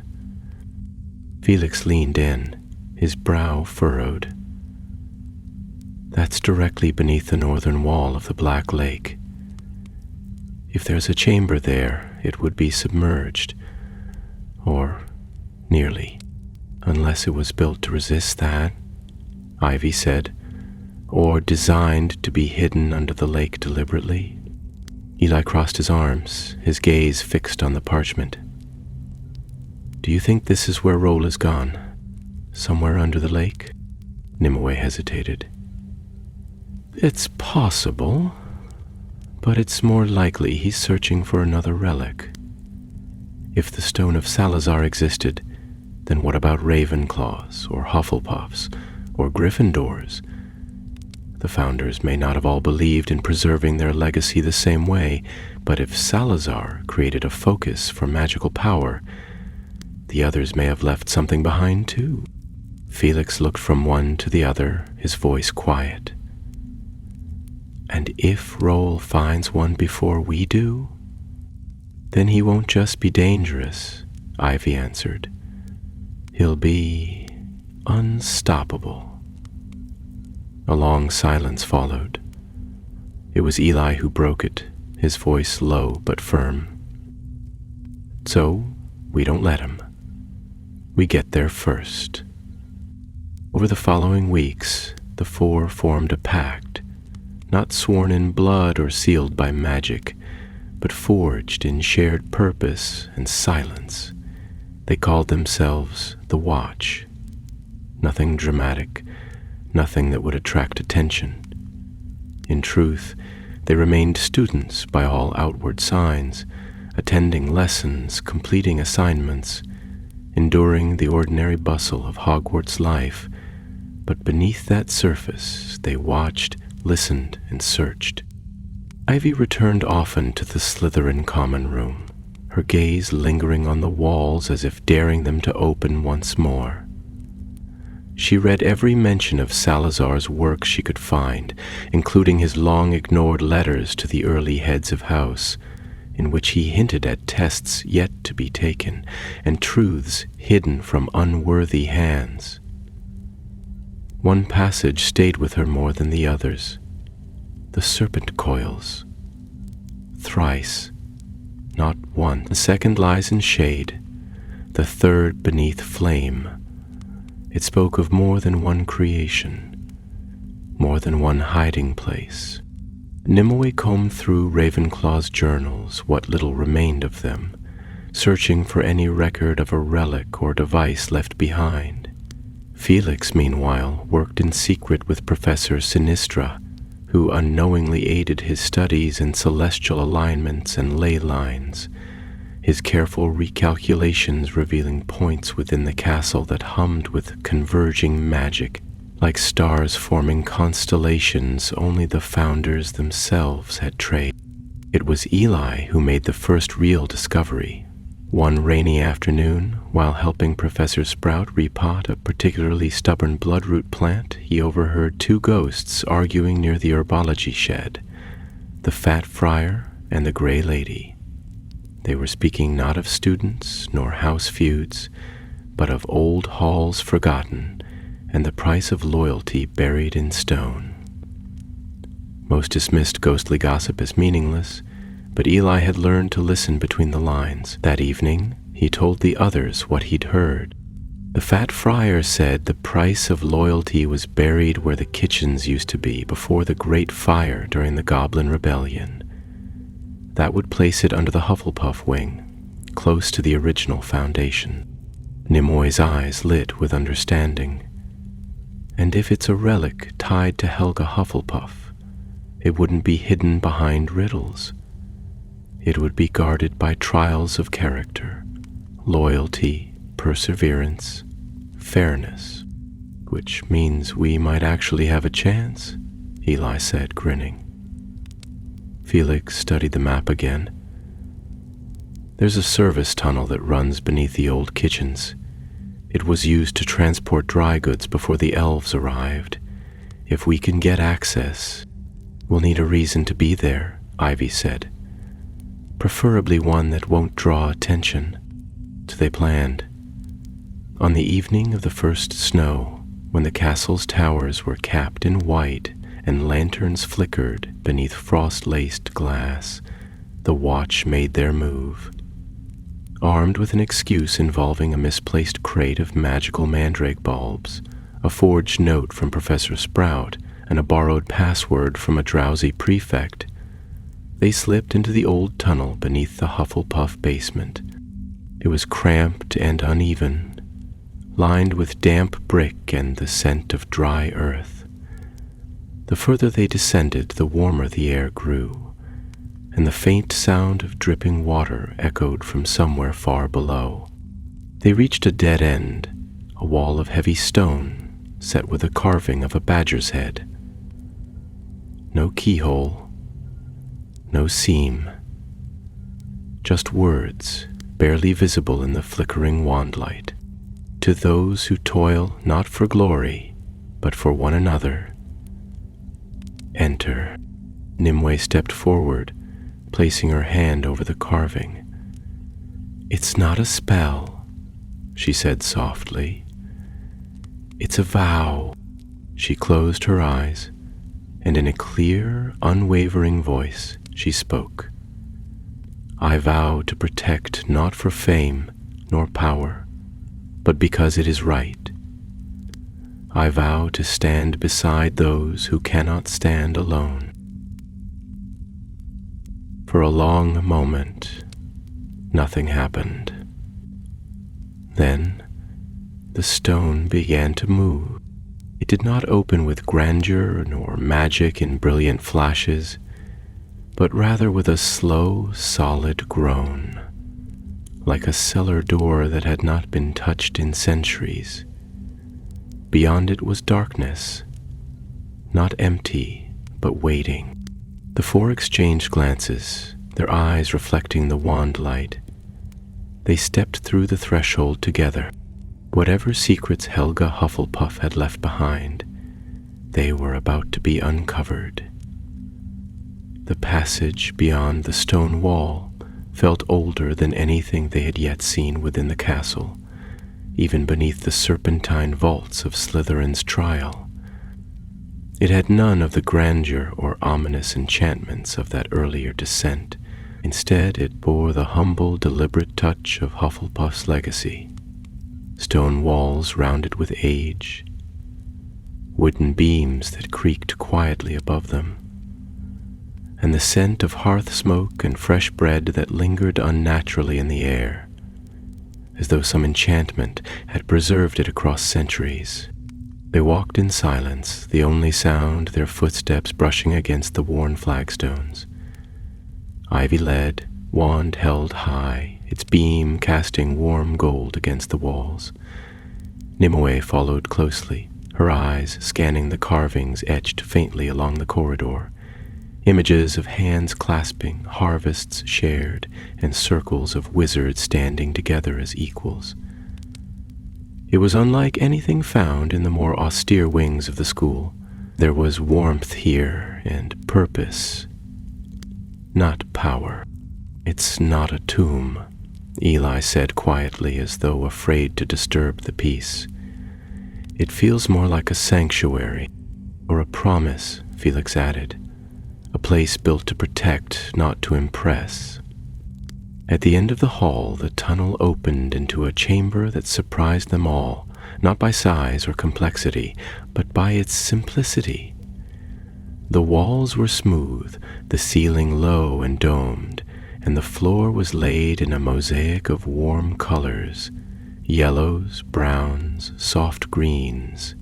Felix leaned in, his brow furrowed. That's directly beneath the northern wall of the Black Lake. If there's a chamber there, it would be submerged, or nearly, unless it was built to resist that, Ivy said, or designed to be hidden under the lake deliberately. Eli crossed his arms, his gaze fixed on the parchment. Do you think this is where Roll is gone? Somewhere under the lake? Nimue hesitated. It's possible, but it's more likely he's searching for another relic. If the stone of Salazar existed, then what about Ravenclaws or Hufflepuffs or Gryffindors? The founders may not have all believed in preserving their legacy the same way, but if Salazar created a focus for magical power, the others may have left something behind too. Felix looked from one to the other, his voice quiet. And if Roll finds one before we do, then he won't just be dangerous, Ivy answered. He'll be unstoppable. A long silence followed. It was Eli who broke it, his voice low but firm. So, we don't let him. We get there first. Over the following weeks, the four formed a pact, not sworn in blood or sealed by magic, but forged in shared purpose and silence. They called themselves the Watch. Nothing dramatic, nothing that would attract attention. In truth, they remained students by all outward signs, attending lessons, completing assignments, enduring the ordinary bustle of Hogwarts life, but beneath that surface they watched, listened, and searched. Ivy returned often to the Slytherin common room, her gaze lingering on the walls as if daring them to open once more. She read every mention of Salazar's work she could find, including his long-ignored letters to the early heads of house, in which he hinted at tests yet to be taken and truths hidden from unworthy hands. One passage stayed with her more than the others. The serpent coils. Thrice, not one. The second lies in shade, the third beneath flame. It spoke of more than one creation, more than one hiding place. Nimue combed through Ravenclaw's journals, what little remained of them, searching for any record of a relic or device left behind. Felix, meanwhile, worked in secret with Professor Sinistra, who unknowingly aided his studies in celestial alignments and ley lines, his careful recalculations revealing points within the castle that hummed with converging magic, like stars forming constellations only the founders themselves had traced. It was Eli who made the first real discovery. One rainy afternoon, while helping Professor Sprout repot a particularly stubborn bloodroot plant, he overheard two ghosts arguing near the herbology shed, the fat friar and the gray lady. They were speaking not of students nor house feuds, but of old halls forgotten and the price of loyalty buried in stone. Most dismissed ghostly gossip as meaningless, but Eli had learned to listen between the lines. That evening, he told the others what he'd heard. The fat friar said the price of loyalty was buried where the kitchens used to be before the Great Fire during the Goblin Rebellion. That would place it under the Hufflepuff wing, close to the original foundation. Nimue's eyes lit with understanding. And if it's a relic tied to Helga Hufflepuff, it wouldn't be hidden behind riddles. It would be guarded by trials of character, loyalty, perseverance, fairness, which means we might actually have a chance, Eli said, grinning. Felix studied the map again. There's a service tunnel that runs beneath the old kitchens. It was used to transport dry goods before the elves arrived. If we can get access, we'll need a reason to be there, Ivy said. Preferably one that won't draw attention. So they planned. On the evening of the first snow, when the castle's towers were capped in white and lanterns flickered beneath frost-laced glass, the Watch made their move. Armed with an excuse involving a misplaced crate of magical mandrake bulbs, a forged note from Professor Sprout, and a borrowed password from a drowsy prefect, they slipped into the old tunnel beneath the Hufflepuff basement. It was cramped and uneven, lined with damp brick and the scent of dry earth. The further they descended, the warmer the air grew, and the faint sound of dripping water echoed from somewhere far below. They reached a dead end, a wall of heavy stone set with a carving of a badger's head. No keyhole, no seam, just words barely visible in the flickering wandlight. To those who toil not for glory, but for one another, enter. Nimue stepped forward, placing her hand over the carving. It's not a spell, she said softly. It's a vow. She closed her eyes, and in a clear, unwavering voice, she spoke. I vow to protect not for fame nor power, but because it is right. I vow to stand beside those who cannot stand alone. For a long moment, nothing happened. Then, the stone began to move. It did not open with grandeur nor magic in brilliant flashes, but rather with a slow, solid groan, like a cellar door that had not been touched in centuries. Beyond it was darkness, not empty, but waiting. The four exchanged glances, their eyes reflecting the wand light. They stepped through the threshold together. Whatever secrets Helga Hufflepuff had left behind, they were about to be uncovered. The passage beyond the stone wall felt older than anything they had yet seen within the castle, even beneath the serpentine vaults of Slytherin's trial. It had none of the grandeur or ominous enchantments of that earlier descent. Instead, it bore the humble, deliberate touch of Hufflepuff's legacy. Stone walls rounded with age, wooden beams that creaked quietly above them, and the scent of hearth smoke and fresh bread that lingered unnaturally in the air, as though some enchantment had preserved it across centuries. They walked in silence, the only sound their footsteps brushing against the worn flagstones. Ivy led, wand held high, its beam casting warm gold against the walls. Nimue followed closely, her eyes scanning the carvings etched faintly along the corridor. Images of hands clasping, harvests shared, and circles of wizards standing together as equals. It was unlike anything found in the more austere wings of the school. There was warmth here and purpose, not power. It's not a tomb, Eli said quietly, as though afraid to disturb the peace. It feels more like a sanctuary, or a promise, Felix added. A place built to protect, not to impress. At the end of the hall, the tunnel opened into a chamber that surprised them all, not by size or complexity, but by its simplicity. The walls were smooth, the ceiling low and domed, and the floor was laid in a mosaic of warm colors, yellows, browns, soft greens,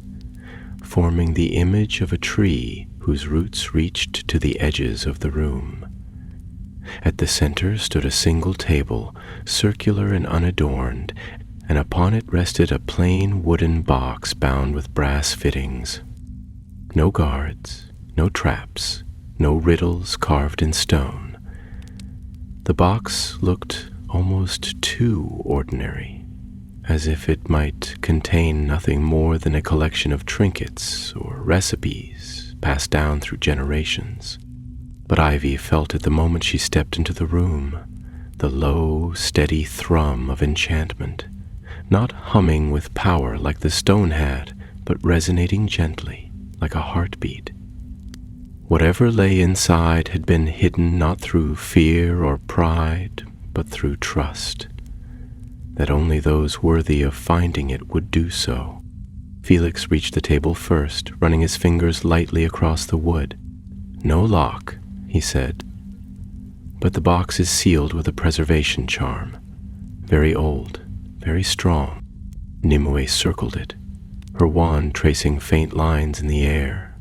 forming the image of a tree whose roots reached to the edges of the room. At the center stood a single table, circular and unadorned, and upon it rested a plain wooden box bound with brass fittings. No guards, no traps, no riddles carved in stone. The box looked almost too ordinary, as if it might contain nothing more than a collection of trinkets or recipes passed down through generations. But Ivy felt it the moment she stepped into the room, the low, steady thrum of enchantment, not humming with power like the stone had, but resonating gently, like a heartbeat. Whatever lay inside had been hidden not through fear or pride, but through trust, that only those worthy of finding it would do so. Felix reached the table first, running his fingers lightly across the wood. No lock, he said, but the box is sealed with a preservation charm. Very old, very strong. Nimue circled it, her wand tracing faint lines in the air.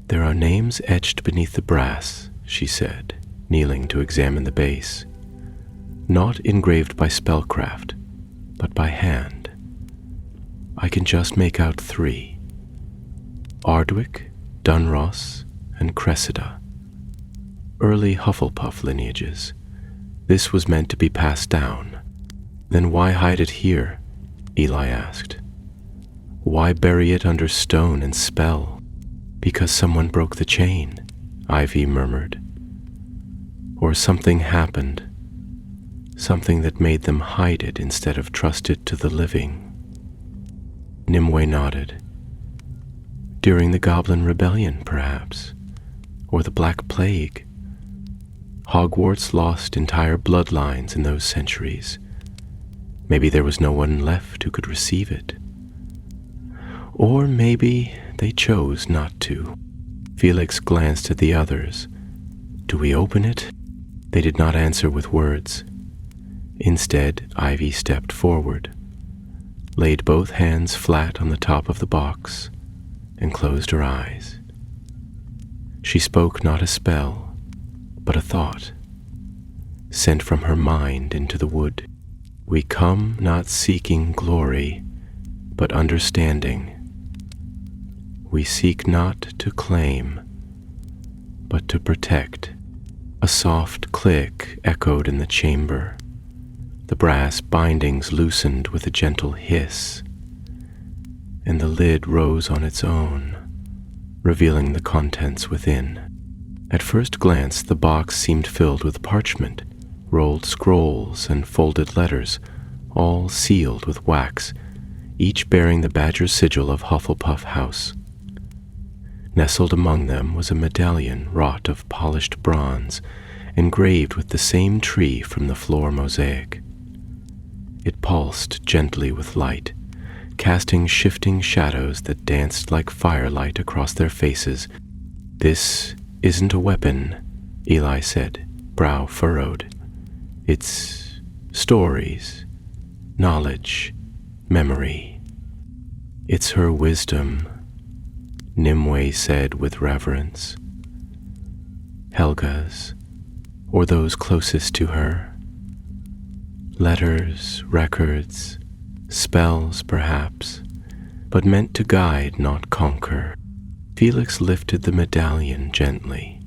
"There are names etched beneath the brass," she said, kneeling to examine the base. "Not engraved by spellcraft, but by hand. I can just make out 3. Ardwick, Dunross, and Cressida. Early Hufflepuff lineages. This was meant to be passed down." "Then why hide it here?" Eli asked. "Why bury it under stone and spell?" "Because someone broke the chain," Ivy murmured. "Or something happened. Something that made them hide it instead of trust it to the living." Nimue nodded. "During the Goblin Rebellion, perhaps. Or the Black Plague. Hogwarts lost entire bloodlines in those centuries. Maybe there was no one left who could receive it. Or maybe they chose not to." Felix glanced at the others. "Do we open it?" They did not answer with words. Instead, Ivy stepped forward, laid both hands flat on the top of the box, and closed her eyes. She spoke not a spell, but a thought, sent from her mind into the wood. "We come not seeking glory, but understanding. We seek not to claim, but to protect." A soft click echoed in the chamber. The brass bindings loosened with a gentle hiss, and the lid rose on its own, revealing the contents within. At first glance, the box seemed filled with parchment, rolled scrolls, and folded letters, all sealed with wax, each bearing the badger sigil of Hufflepuff House. Nestled among them was a medallion wrought of polished bronze, engraved with the same tree from the floor mosaic. It pulsed gently with light, casting shifting shadows that danced like firelight across their faces. "This isn't a weapon," Eli said, brow furrowed. "It's stories, knowledge, memory. It's her wisdom," Nimue said with reverence. "Helga's, or those closest to her. Letters, records, spells perhaps, but meant to guide, not conquer." Felix lifted the medallion gently.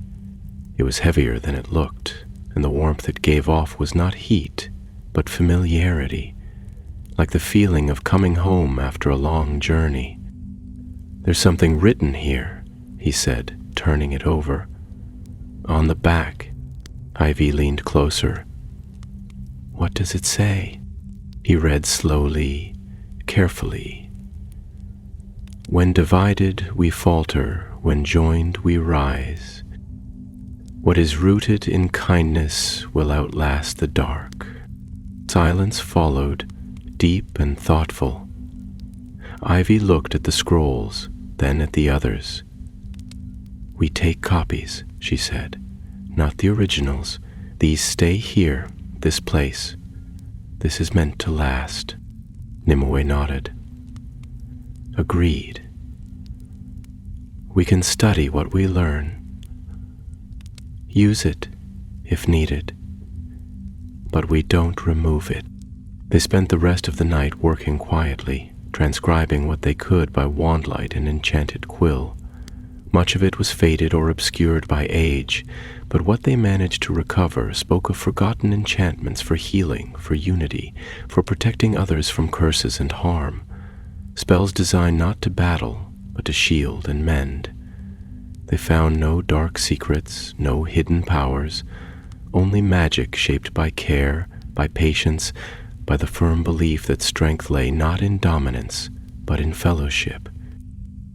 It was heavier than it looked, and the warmth it gave off was not heat, but familiarity, like the feeling of coming home after a long journey. "There's something written here," he said, turning it over. "On the back." Ivy leaned closer. "What does it say?" He read slowly, carefully. "When divided, we falter. When joined, we rise. What is rooted in kindness will outlast the dark." Silence followed, deep and thoughtful. Ivy looked at the scrolls, then at the others. "We take copies," she said, "not the originals. These stay here, this place. This is meant to last." Nimue nodded. "Agreed. We can study what we learn. Use it, if needed. But we don't remove it." They spent the rest of the night working quietly, transcribing what they could by wandlight and enchanted quill. Much of it was faded or obscured by age, but what they managed to recover spoke of forgotten enchantments for healing, for unity, for protecting others from curses and harm. Spells designed not to battle, but to shield and mend. They found no dark secrets, no hidden powers, only magic shaped by care, by patience, by the firm belief that strength lay not in dominance, but in fellowship.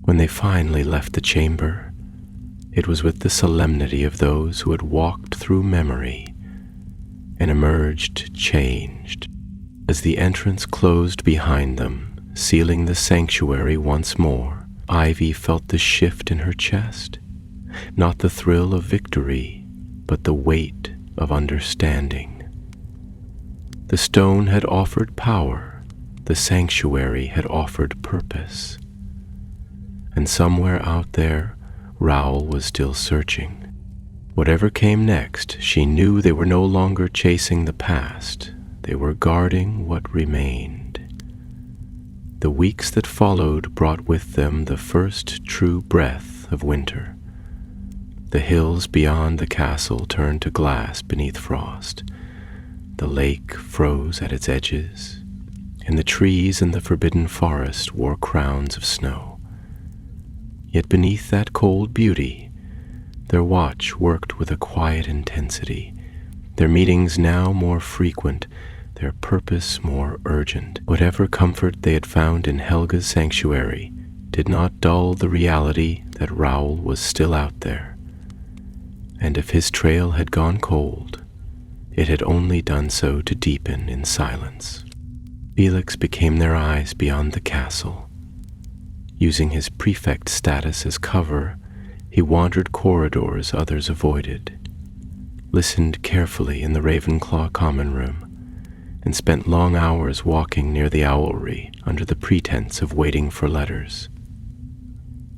When they finally left the chamber, it was with the solemnity of those who had walked through memory and emerged changed. As the entrance closed behind them, sealing the sanctuary once more, Ivy felt the shift in her chest, not the thrill of victory, but the weight of understanding. The stone had offered power, the The sanctuary had offered purpose. And somewhere out there, Raoul was still searching. Whatever came next, she knew they were no longer chasing the past. They were guarding what remained. The weeks that followed brought with them the first true breath of winter. The hills beyond the castle turned to glass beneath frost. The lake froze at its edges, and the trees in the forbidden forest wore crowns of snow. Yet beneath that cold beauty, their watch worked with a quiet intensity, their meetings now more frequent, their purpose more urgent. Whatever comfort they had found in Helga's sanctuary did not dull the reality that Raoul was still out there. And if his trail had gone cold, it had only done so to deepen in silence. Felix became their eyes beyond the castle. Using his prefect status as cover, he wandered corridors others avoided, listened carefully in the Ravenclaw common room, and spent long hours walking near the owlry under the pretense of waiting for letters.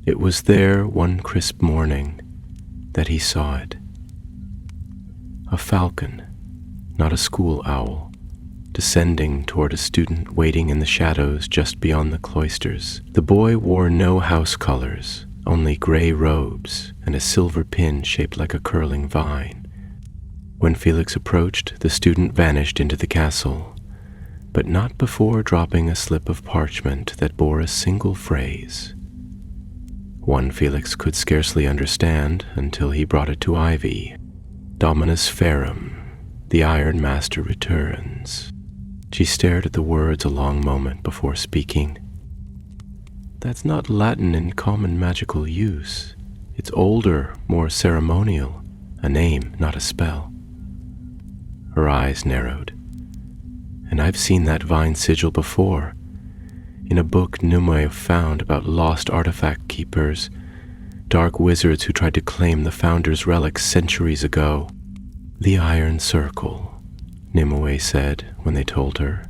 It was there one crisp morning that he saw it. A falcon, not a school owl, descending toward a student waiting in the shadows just beyond the cloisters. The boy wore no house colors, only gray robes and a silver pin shaped like a curling vine. When Felix approached, the student vanished into the castle, but not before dropping a slip of parchment that bore a single phrase. One Felix could scarcely understand until he brought it to Ivy. Dominus Ferrum, the Iron Master returns. She stared at the words a long moment before speaking. That's not Latin in common magical use. It's older, more ceremonial, a name, not a spell. Her eyes narrowed. And I've seen that vine sigil before, in a book Nimue found about lost artifact keepers, dark wizards who tried to claim the Founder's relics centuries ago. The Iron Circle, Nimue said when they told her.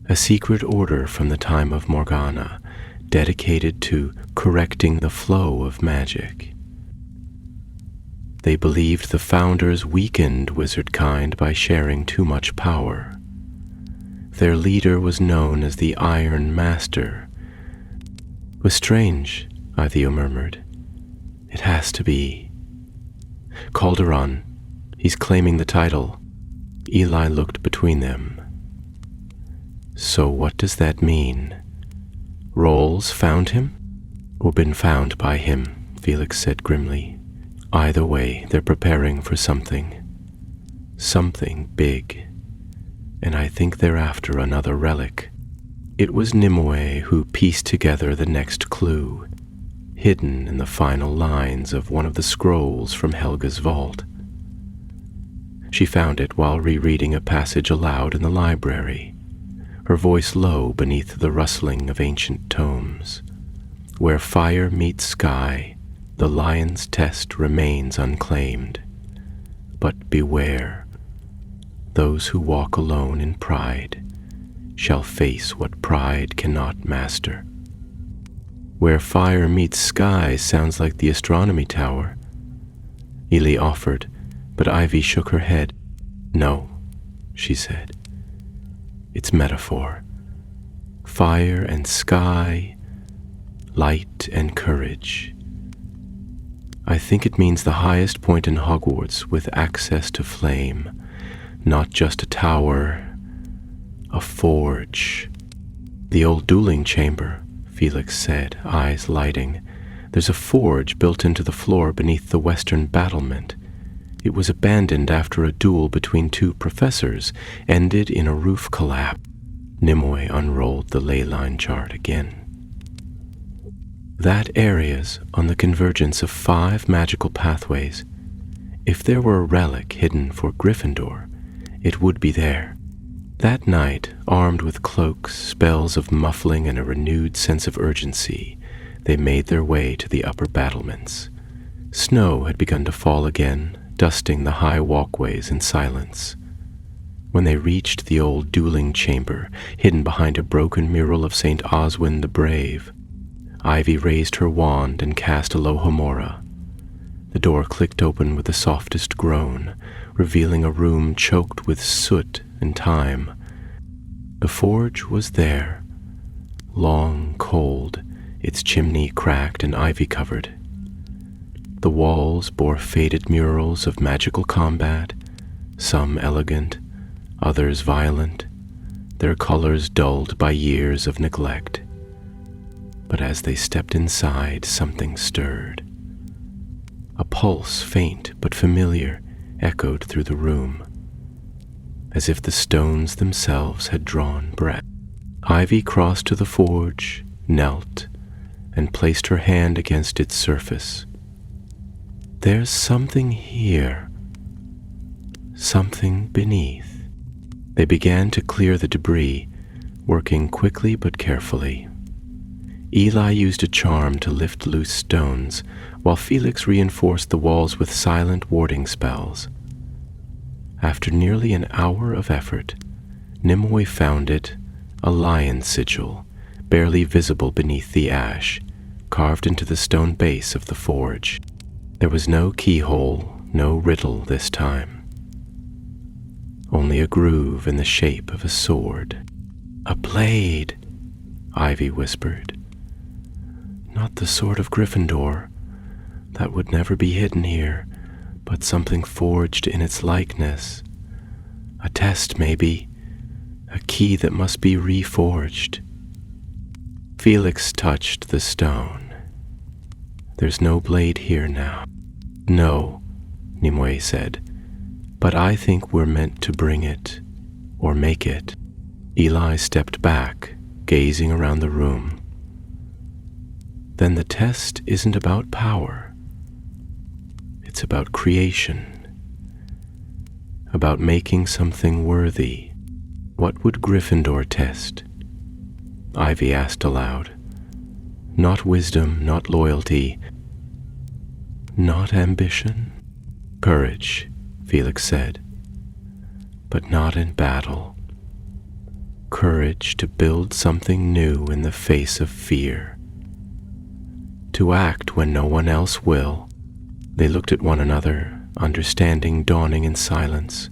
A secret order from the time of Morgana, dedicated to correcting the flow of magic. They believed the Founders weakened wizard kind by sharing too much power. Their leader was known as the Iron Master. It was strange, Ivio murmured. It has to be. Calderon, he's claiming the title. Eli looked between them. So what does that mean? Rolls found him? Or been found by him, Felix said grimly. Either way, they're preparing for something. Something big. And I think they're after another relic. It was Nimue who pieced together the next clue, hidden in the final lines of one of the scrolls from Helga's vault. She found it while rereading a passage aloud in the library, her voice low beneath the rustling of ancient tomes. Where fire meets sky, the lion's test remains unclaimed. But beware, those who walk alone in pride shall face what pride cannot master. Where fire meets sky sounds like the astronomy tower, Ely offered, but Ivy shook her head. No, she said. It's metaphor. Fire and sky, light and courage. I think it means the highest point in Hogwarts with access to flame, not just a tower, a forge. The old dueling chamber, Felix said, eyes lighting. There's a forge built into the floor beneath the western battlement. It was abandoned after a duel between two professors ended in a roof collapse. Nimue unrolled the ley line chart again. That area's on the convergence of 5 magical pathways. If there were a relic hidden for Gryffindor, it would be there. That night, armed with cloaks, spells of muffling, and a renewed sense of urgency, they made their way to the upper battlements. Snow had begun to fall again, dusting the high walkways in silence. When they reached the old dueling chamber, hidden behind a broken mural of St. Oswin the Brave, Ivy raised her wand and cast Alohomora. The door clicked open with the softest groan, revealing a room choked with soot and time. The forge was there, long, cold, its chimney cracked and ivy-covered. The walls bore faded murals of magical combat, some elegant, others violent, their colors dulled by years of neglect. But as they stepped inside, something stirred. A pulse, faint but familiar, echoed through the room, as if the stones themselves had drawn breath. Ivy crossed to the forge, knelt, and placed her hand against its surface. There's something here, something beneath. They began to clear the debris, working quickly but carefully. Eli used a charm to lift loose stones, while Felix reinforced the walls with silent warding spells. After nearly an hour of effort, Nimue found it, a lion sigil, barely visible beneath the ash, carved into the stone base of the forge. There was no keyhole, no riddle this time. Only a groove in the shape of a sword. "A blade," Ivy whispered. "Not the sword of Gryffindor. That would never be hidden here, but something forged in its likeness. A test, maybe. A key that must be reforged." Felix touched the stone. "There's no blade here now." "No," Nimue said, "but I think we're meant to bring it, or make it." Eli stepped back, gazing around the room. "Then the test isn't about power. It's about creation, about making something worthy. What would Gryffindor test?" Ivy asked aloud. "Not wisdom, not loyalty, not ambition?" "Courage," Felix said, "but not in battle. Courage to build something new in the face of fear. To act when no one else will." They looked at one another, understanding dawning in silence.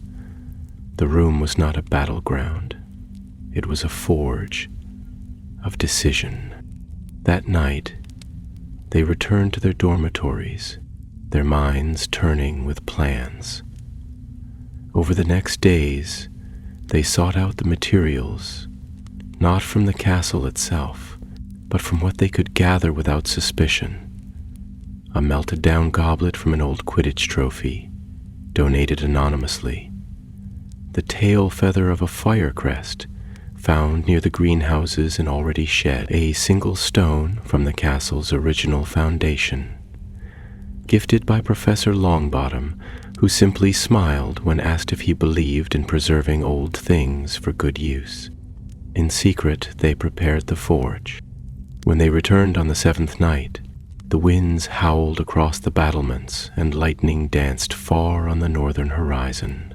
The room was not a battleground. It was a forge of decision. That night, they returned to their dormitories, their minds turning with plans. Over the next days, they sought out the materials, not from the castle itself, but from what they could gather without suspicion. A melted-down goblet from an old Quidditch trophy, donated anonymously. The tail feather of a fire crest, found near the greenhouses and already shed. A single stone from the castle's original foundation, gifted by Professor Longbottom, who simply smiled when asked if he believed in preserving old things for good use. In secret, they prepared the forge. When they returned on the 7th night, the winds howled across the battlements and lightning danced far on the northern horizon.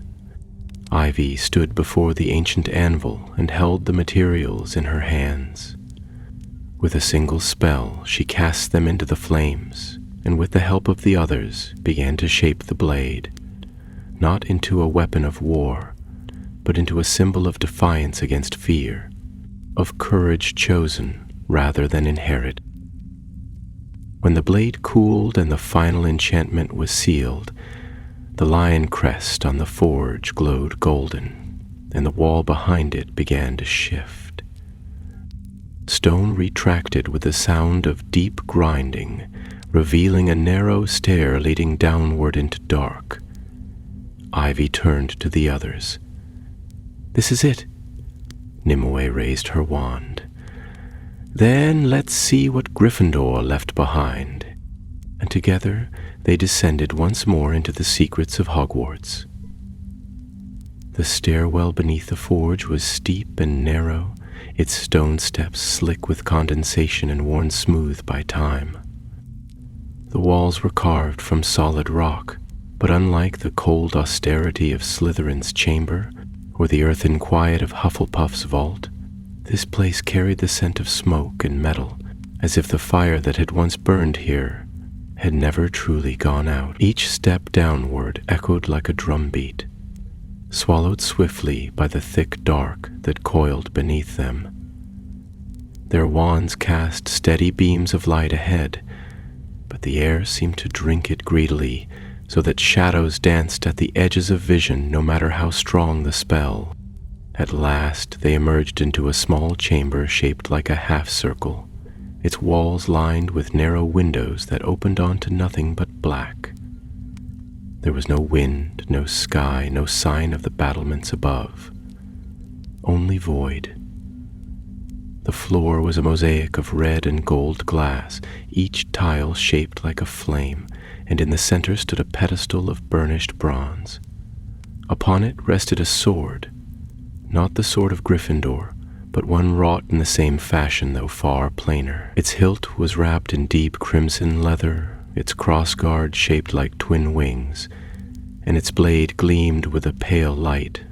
Ivy stood before the ancient anvil and held the materials in her hands. With a single spell, she cast them into the flames, and with the help of the others, began to shape the blade, not into a weapon of war, but into a symbol of defiance against fear, of courage chosen rather than inherited. When the blade cooled and the final enchantment was sealed, the lion crest on the forge glowed golden, and the wall behind it began to shift. Stone retracted with the sound of deep grinding, revealing a narrow stair leading downward into dark. Ivy turned to the others. "This is it." Nimue raised her wand. "Then let's see what Gryffindor left behind." And together they descended once more into the secrets of Hogwarts. The stairwell beneath the forge was steep and narrow, its stone steps slick with condensation and worn smooth by time. The walls were carved from solid rock, but unlike the cold austerity of Slytherin's chamber or the earthen quiet of Hufflepuff's vault. This place carried the scent of smoke and metal, as if the fire that had once burned here had never truly gone out. Each step downward echoed like a drumbeat, swallowed swiftly by the thick dark that coiled beneath them. Their wands cast steady beams of light ahead, but the air seemed to drink it greedily, so that shadows danced at the edges of vision no matter how strong the spell. At last they emerged into a small chamber shaped like a half-circle, its walls lined with narrow windows that opened onto nothing but black. There was no wind, no sky, no sign of the battlements above. Only void. The floor was a mosaic of red and gold glass, each tile shaped like a flame, and in the center stood a pedestal of burnished bronze. Upon it rested a sword, not the sword of Gryffindor, but one wrought in the same fashion, though far plainer. Its hilt was wrapped in deep crimson leather, its crossguard shaped like twin wings, and its blade gleamed with a pale light,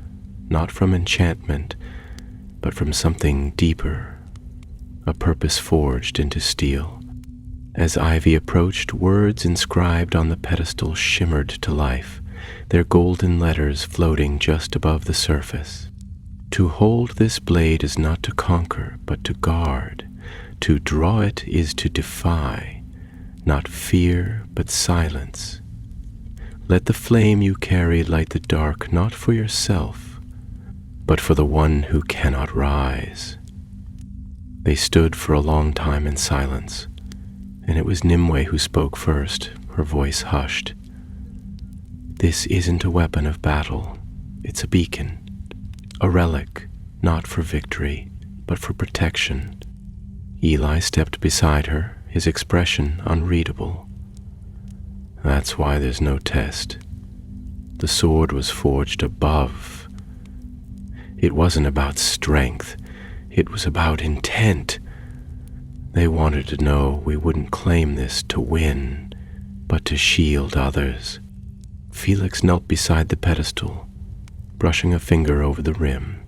not from enchantment, but from something deeper, a purpose forged into steel. As Ivy approached, words inscribed on the pedestal shimmered to life, their golden letters floating just above the surface. To hold this blade is not to conquer, but to guard. To draw it is to defy, not fear, but silence. Let the flame you carry light the dark, not for yourself, but for the one who cannot rise. They stood for a long time in silence, and it was Nimue who spoke first, her voice hushed. This isn't a weapon of battle. It's a beacon, a relic, not for victory, but for protection. Eli stepped beside her, his expression unreadable. That's why there's no test. The sword was forged above. It wasn't about strength. It was about intent. They wanted to know we wouldn't claim this to win, but to shield others. Felix knelt beside the pedestal, brushing a finger over the rim.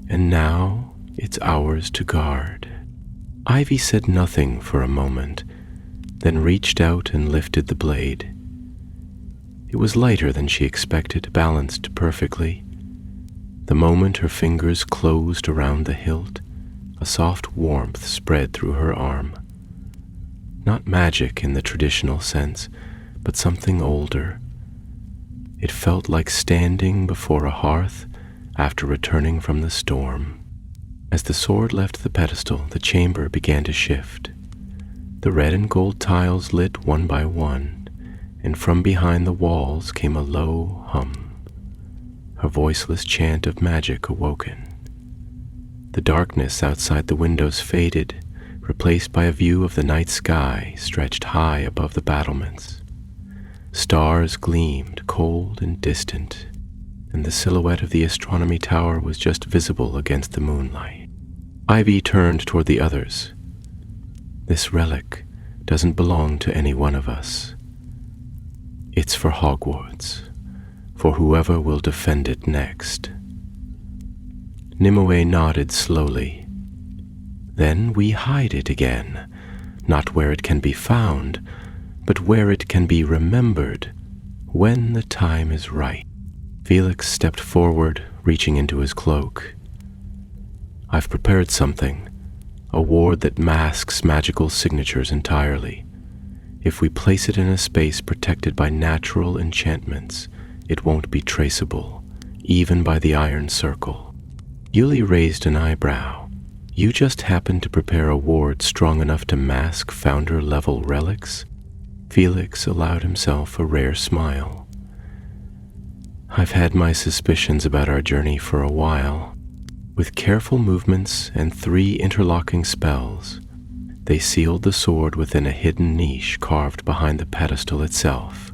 And now it's ours to guard. Ivy said nothing for a moment, then reached out and lifted the blade. It was lighter than she expected, balanced perfectly. The moment her fingers closed around the hilt, a soft warmth spread through her arm. Not magic in the traditional sense, but something older. It felt like standing before a hearth after returning from the storm. As the sword left the pedestal, the chamber began to shift. The red and gold tiles lit one by one, and from behind the walls came a low hum. A voiceless chant of magic awoken. The darkness outside the windows faded, replaced by a view of the night sky stretched high above the battlements. Stars gleamed, cold and distant, and the silhouette of the astronomy tower was just visible against the moonlight. Ivy turned toward the others. This relic doesn't belong to any one of us. It's for Hogwarts, for whoever will defend it next. Nimue nodded slowly. Then we hide it again, not where it can be found, but where it can be remembered when the time is right. Felix stepped forward, reaching into his cloak. I've prepared something, a ward that masks magical signatures entirely. If we place it in a space protected by natural enchantments, it won't be traceable, even by the Iron Circle. Yuli raised an eyebrow. You just happened to prepare a ward strong enough to mask founder-level relics? Felix allowed himself a rare smile. I've had my suspicions about our journey for a while. With careful movements and 3 interlocking spells, they sealed the sword within a hidden niche carved behind the pedestal itself.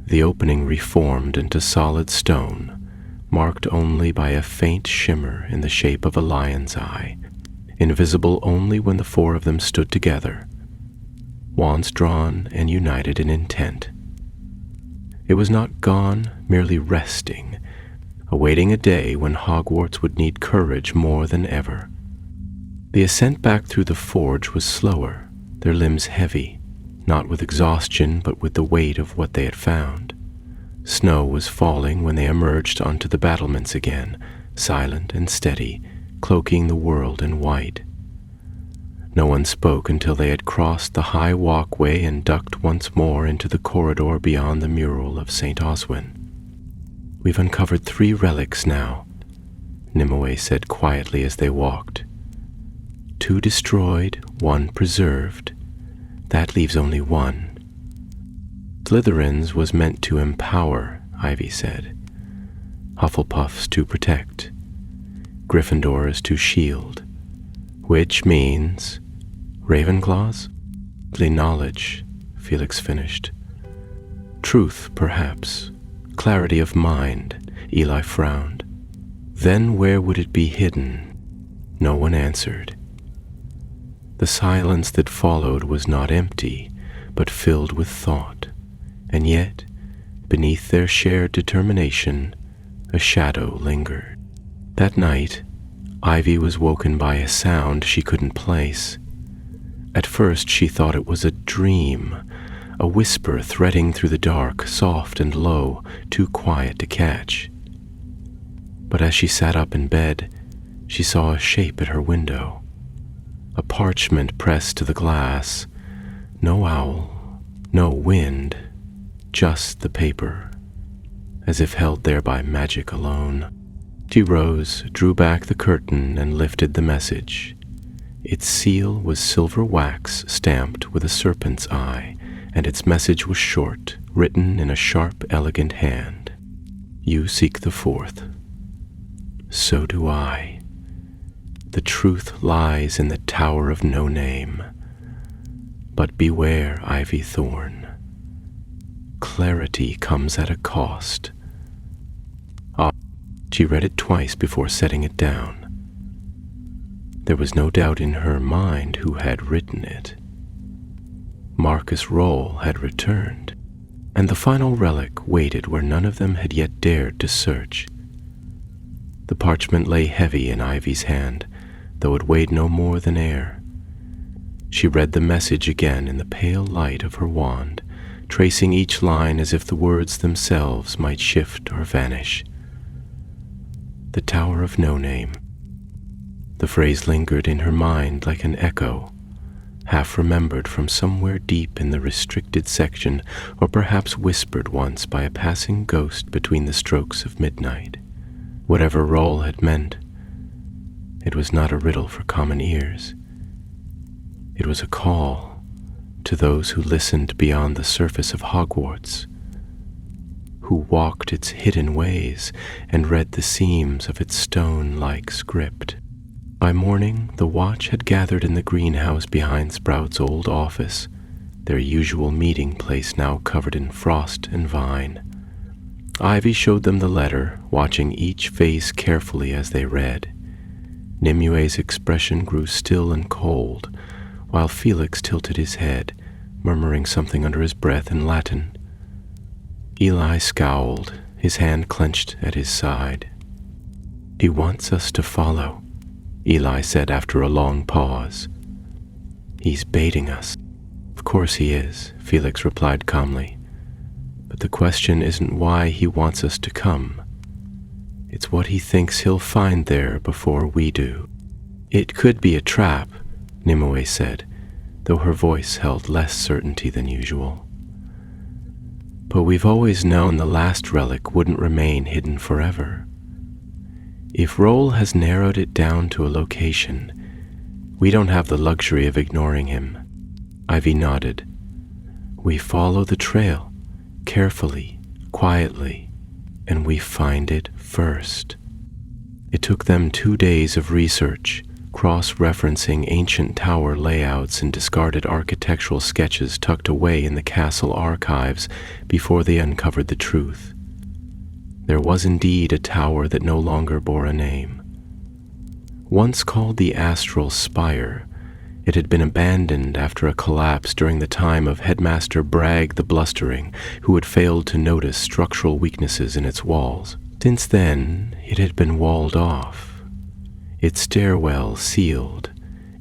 The opening reformed into solid stone, marked only by a faint shimmer in the shape of a lion's eye, invisible only when the 4 of them stood together, wands drawn and united in intent. It was not gone, merely resting, awaiting a day when Hogwarts would need courage more than ever. The ascent back through the forge was slower, their limbs heavy, not with exhaustion but with the weight of what they had found. Snow was falling when they emerged onto the battlements again, silent and steady, cloaking the world in white. No one spoke until they had crossed the high walkway and ducked once more into the corridor beyond the mural of St. Oswin. "We've uncovered 3 relics now," Nimue said quietly as they walked. 2 destroyed, 1 preserved. That leaves only 1. Slytherin's was meant to empower, Ivy said. Hufflepuff's to protect. Gryffindor's to shield. Which means Ravenclaw's? Knowledge, Felix finished. Truth, perhaps. Clarity of mind, Eli frowned. Then where would it be hidden? No one answered. The silence that followed was not empty, but filled with thought, and yet, beneath their shared determination, a shadow lingered. That night, Ivy was woken by a sound she couldn't place. At first she thought it was a dream, a whisper threading through the dark, soft and low, too quiet to catch. But as she sat up in bed, she saw a shape at her window. A parchment pressed to the glass. No owl, no wind, just the paper, as if held there by magic alone. She rose, drew back the curtain, and lifted the message. Its seal was silver wax stamped with a serpent's eye, and its message was short, written in a sharp, elegant hand. "You seek the 4th. So do I. The truth lies in the Tower of No Name. But beware, Ivy Thorn. Clarity comes at a cost." She read it twice before setting it down. There was no doubt in her mind who had written it. Marcus Roll had returned, and the final relic waited where none of them had yet dared to search. The parchment lay heavy in Ivy's hand, though it weighed no more than air. She read the message again in the pale light of her wand, tracing each line as if the words themselves might shift or vanish. The Tower of No Name. The phrase lingered in her mind like an echo, half remembered from somewhere deep in the restricted section, or perhaps whispered once by a passing ghost between the strokes of midnight. Whatever Roll had meant, it was not a riddle for common ears. It was a call to those who listened beyond the surface of Hogwarts, who walked its hidden ways and read the seams of its stone-like script. By morning, the watch had gathered in the greenhouse behind Sprout's old office, their usual meeting place now covered in frost and vine. Ivy showed them the letter, watching each face carefully as they read. Nimue's expression grew still and cold, while Felix tilted his head, murmuring something under his breath in Latin. Eli scowled, his hand clenched at his side. "He wants us to follow," Eli said after a long pause. "He's baiting us." "Of course he is," Felix replied calmly. "But the question isn't why he wants us to come. It's what he thinks he'll find there before we do." "It could be a trap," Nimue said, though her voice held less certainty than usual. "But we've always known the last relic wouldn't remain hidden forever. If Roll has narrowed it down to a location, we don't have the luxury of ignoring him." Ivy nodded. "We follow the trail, carefully, quietly, and we find it first." It took them 2 days of research, cross-referencing ancient tower layouts and discarded architectural sketches tucked away in the castle archives before they uncovered the truth. There was indeed a tower that no longer bore a name. Once called the Astral Spire, it had been abandoned after a collapse during the time of Headmaster Bragg the Blustering, who had failed to notice structural weaknesses in its walls. Since then, it had been walled off, its stairwell sealed,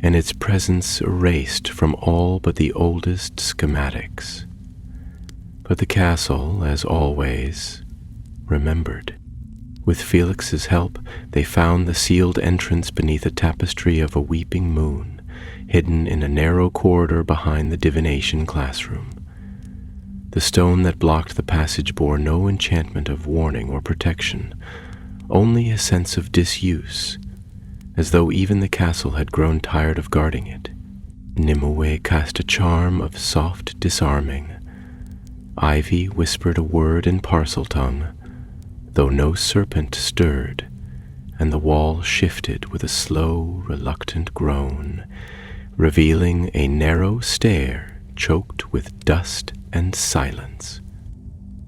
and its presence erased from all but the oldest schematics. But the castle, as always, remembered. With Felix's help, they found the sealed entrance beneath a tapestry of a weeping moon, hidden in a narrow corridor behind the divination classroom. The stone that blocked the passage bore no enchantment of warning or protection, only a sense of disuse, as though even the castle had grown tired of guarding it. Nimue cast a charm of soft disarming. Ivy whispered a word in parcel tongue, though no serpent stirred, and the wall shifted with a slow, reluctant groan, revealing a narrow stair choked with dust and silence.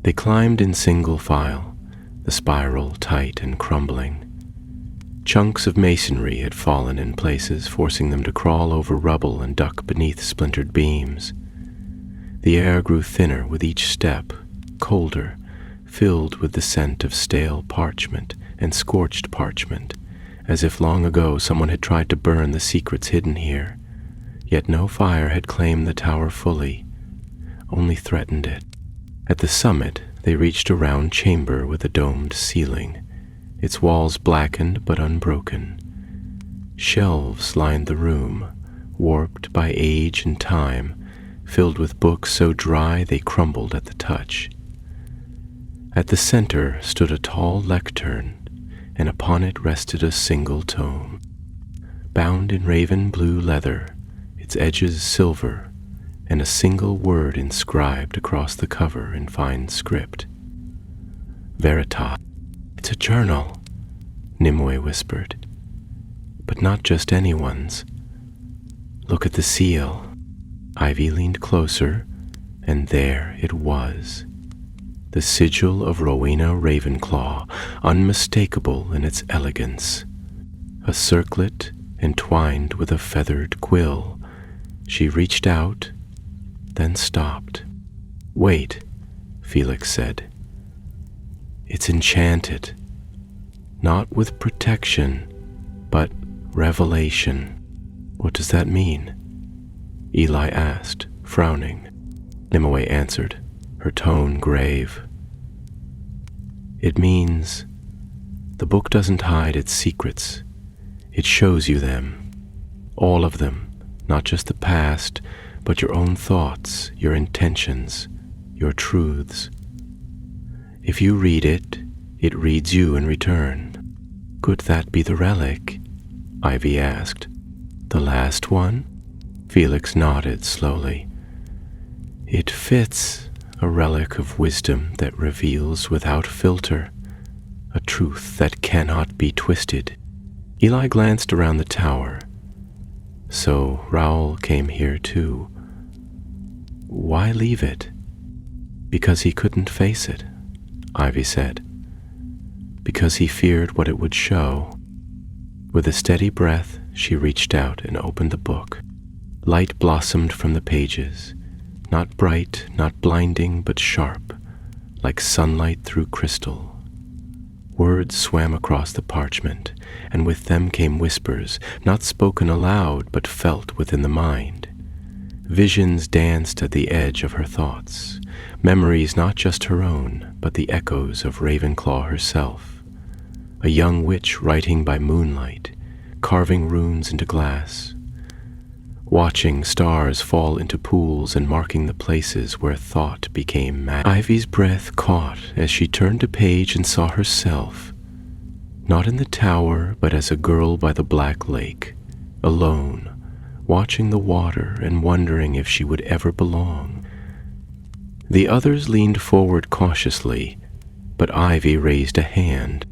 They climbed in single file, the spiral tight and crumbling. Chunks of masonry had fallen in places, forcing them to crawl over rubble and duck beneath splintered beams. The air grew thinner with each step, colder, filled with the scent of stale parchment and scorched parchment, as if long ago someone had tried to burn the secrets hidden here. Yet no fire had claimed the tower fully, only threatened it. At the summit, they reached a round chamber with a domed ceiling, its walls blackened but unbroken. Shelves lined the room, warped by age and time, filled with books so dry they crumbled at the touch. At the center stood a tall lectern, and upon it rested a single tome. Bound in raven blue leather, its edges silver, and a single word inscribed across the cover in fine script. Veritas. It's a journal, Nimue whispered. But not just anyone's. Look at the seal. Ivy leaned closer, and there it was. The sigil of Rowena Ravenclaw, unmistakable in its elegance. A circlet entwined with a feathered quill. She reached out, then stopped. Wait, Felix said. It's enchanted. Not with protection, but revelation. What does that mean? Eli asked, frowning. Nimue answered, her tone grave. It means the book doesn't hide its secrets. It shows you them. All of them, not just the past, but your own thoughts, your intentions, your truths. If you read it, it reads you in return. Could that be the relic? Ivy asked. The last one? Felix nodded slowly. It fits, a relic of wisdom that reveals without filter, a truth that cannot be twisted. Eli glanced around the tower. So Raoul came here too. Why leave it? Because he couldn't face it, Ivy said. Because he feared what it would show. With a steady breath, she reached out and opened the book. Light blossomed from the pages, not bright, not blinding, but sharp, like sunlight through crystal. Words swam across the parchment, and with them came whispers, not spoken aloud, but felt within the mind. Visions danced at the edge of her thoughts, memories not just her own, but the echoes of Ravenclaw herself. A young witch writing by moonlight, carving runes into glass, watching stars fall into pools and marking the places where thought became magic. Ivy's breath caught as she turned a page and saw herself, not in the tower, but as a girl by the Black Lake, alone, watching the water and wondering if she would ever belong. The others leaned forward cautiously, but Ivy raised a hand.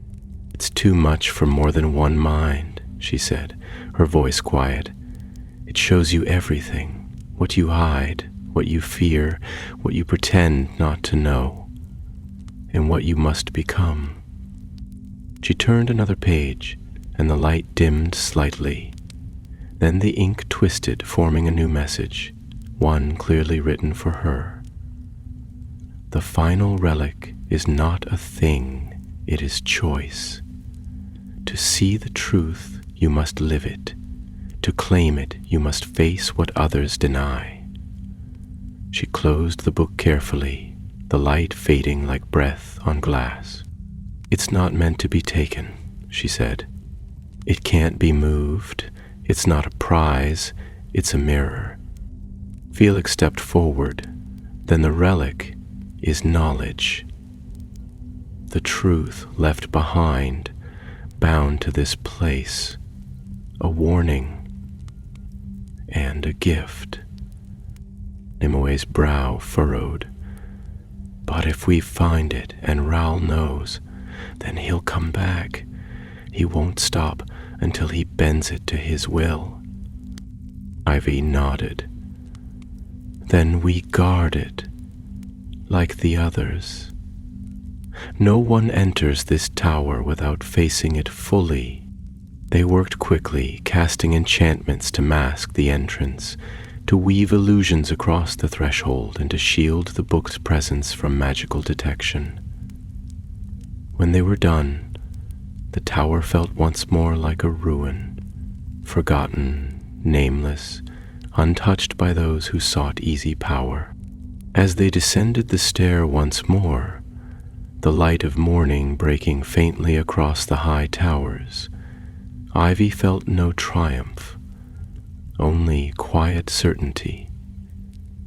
It's too much for more than one mind, she said, her voice quiet. It shows you everything, what you hide, what you fear, what you pretend not to know, and what you must become. She turned another page, and the light dimmed slightly. Then the ink twisted, forming a new message, one clearly written for her. The final relic is not a thing, it is choice. To see the truth, you must live it. To claim it, you must face what others deny. She closed the book carefully, the light fading like breath on glass. It's not meant to be taken, she said. It can't be moved. It's not a prize. It's a mirror. Felix stepped forward. Then the relic is knowledge. The truth left behind, bound to this place, a warning and a gift. Nimue brow furrowed. But if we find it and Raoul knows, then he'll come back. He won't stop until he bends it to his will. Ivy nodded. Then we guard it, like the others. No one enters this tower without facing it fully. They worked quickly, casting enchantments to mask the entrance, to weave illusions across the threshold, and to shield the book's presence from magical detection. When they were done, the tower felt once more like a ruin, forgotten, nameless, untouched by those who sought easy power. As they descended the stair once more, the light of morning breaking faintly across the high towers, Ivy felt no triumph, only quiet certainty.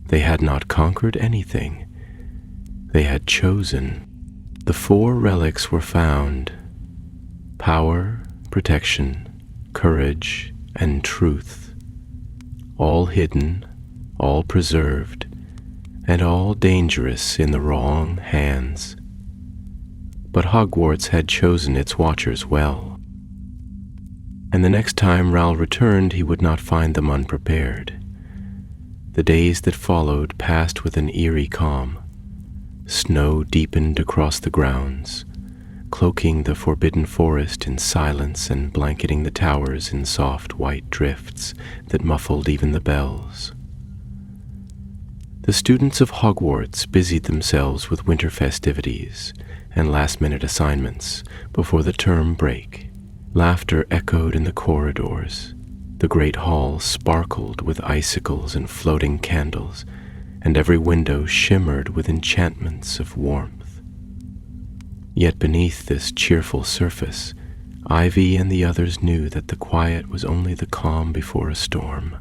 They had not conquered anything. They had chosen. The 4 relics were found: power, protection, courage, and truth. All hidden, all preserved, and all dangerous in the wrong hands. But Hogwarts had chosen its watchers well. And the next time Raoul returned, he would not find them unprepared. The days that followed passed with an eerie calm. Snow deepened across the grounds, cloaking the forbidden forest in silence and blanketing the towers in soft white drifts that muffled even the bells. The students of Hogwarts busied themselves with winter festivities and last-minute assignments before the term break. Laughter echoed in the corridors. The great hall sparkled with icicles and floating candles, and every window shimmered with enchantments of warmth. Yet beneath this cheerful surface, Ivy and the others knew that the quiet was only the calm before a storm.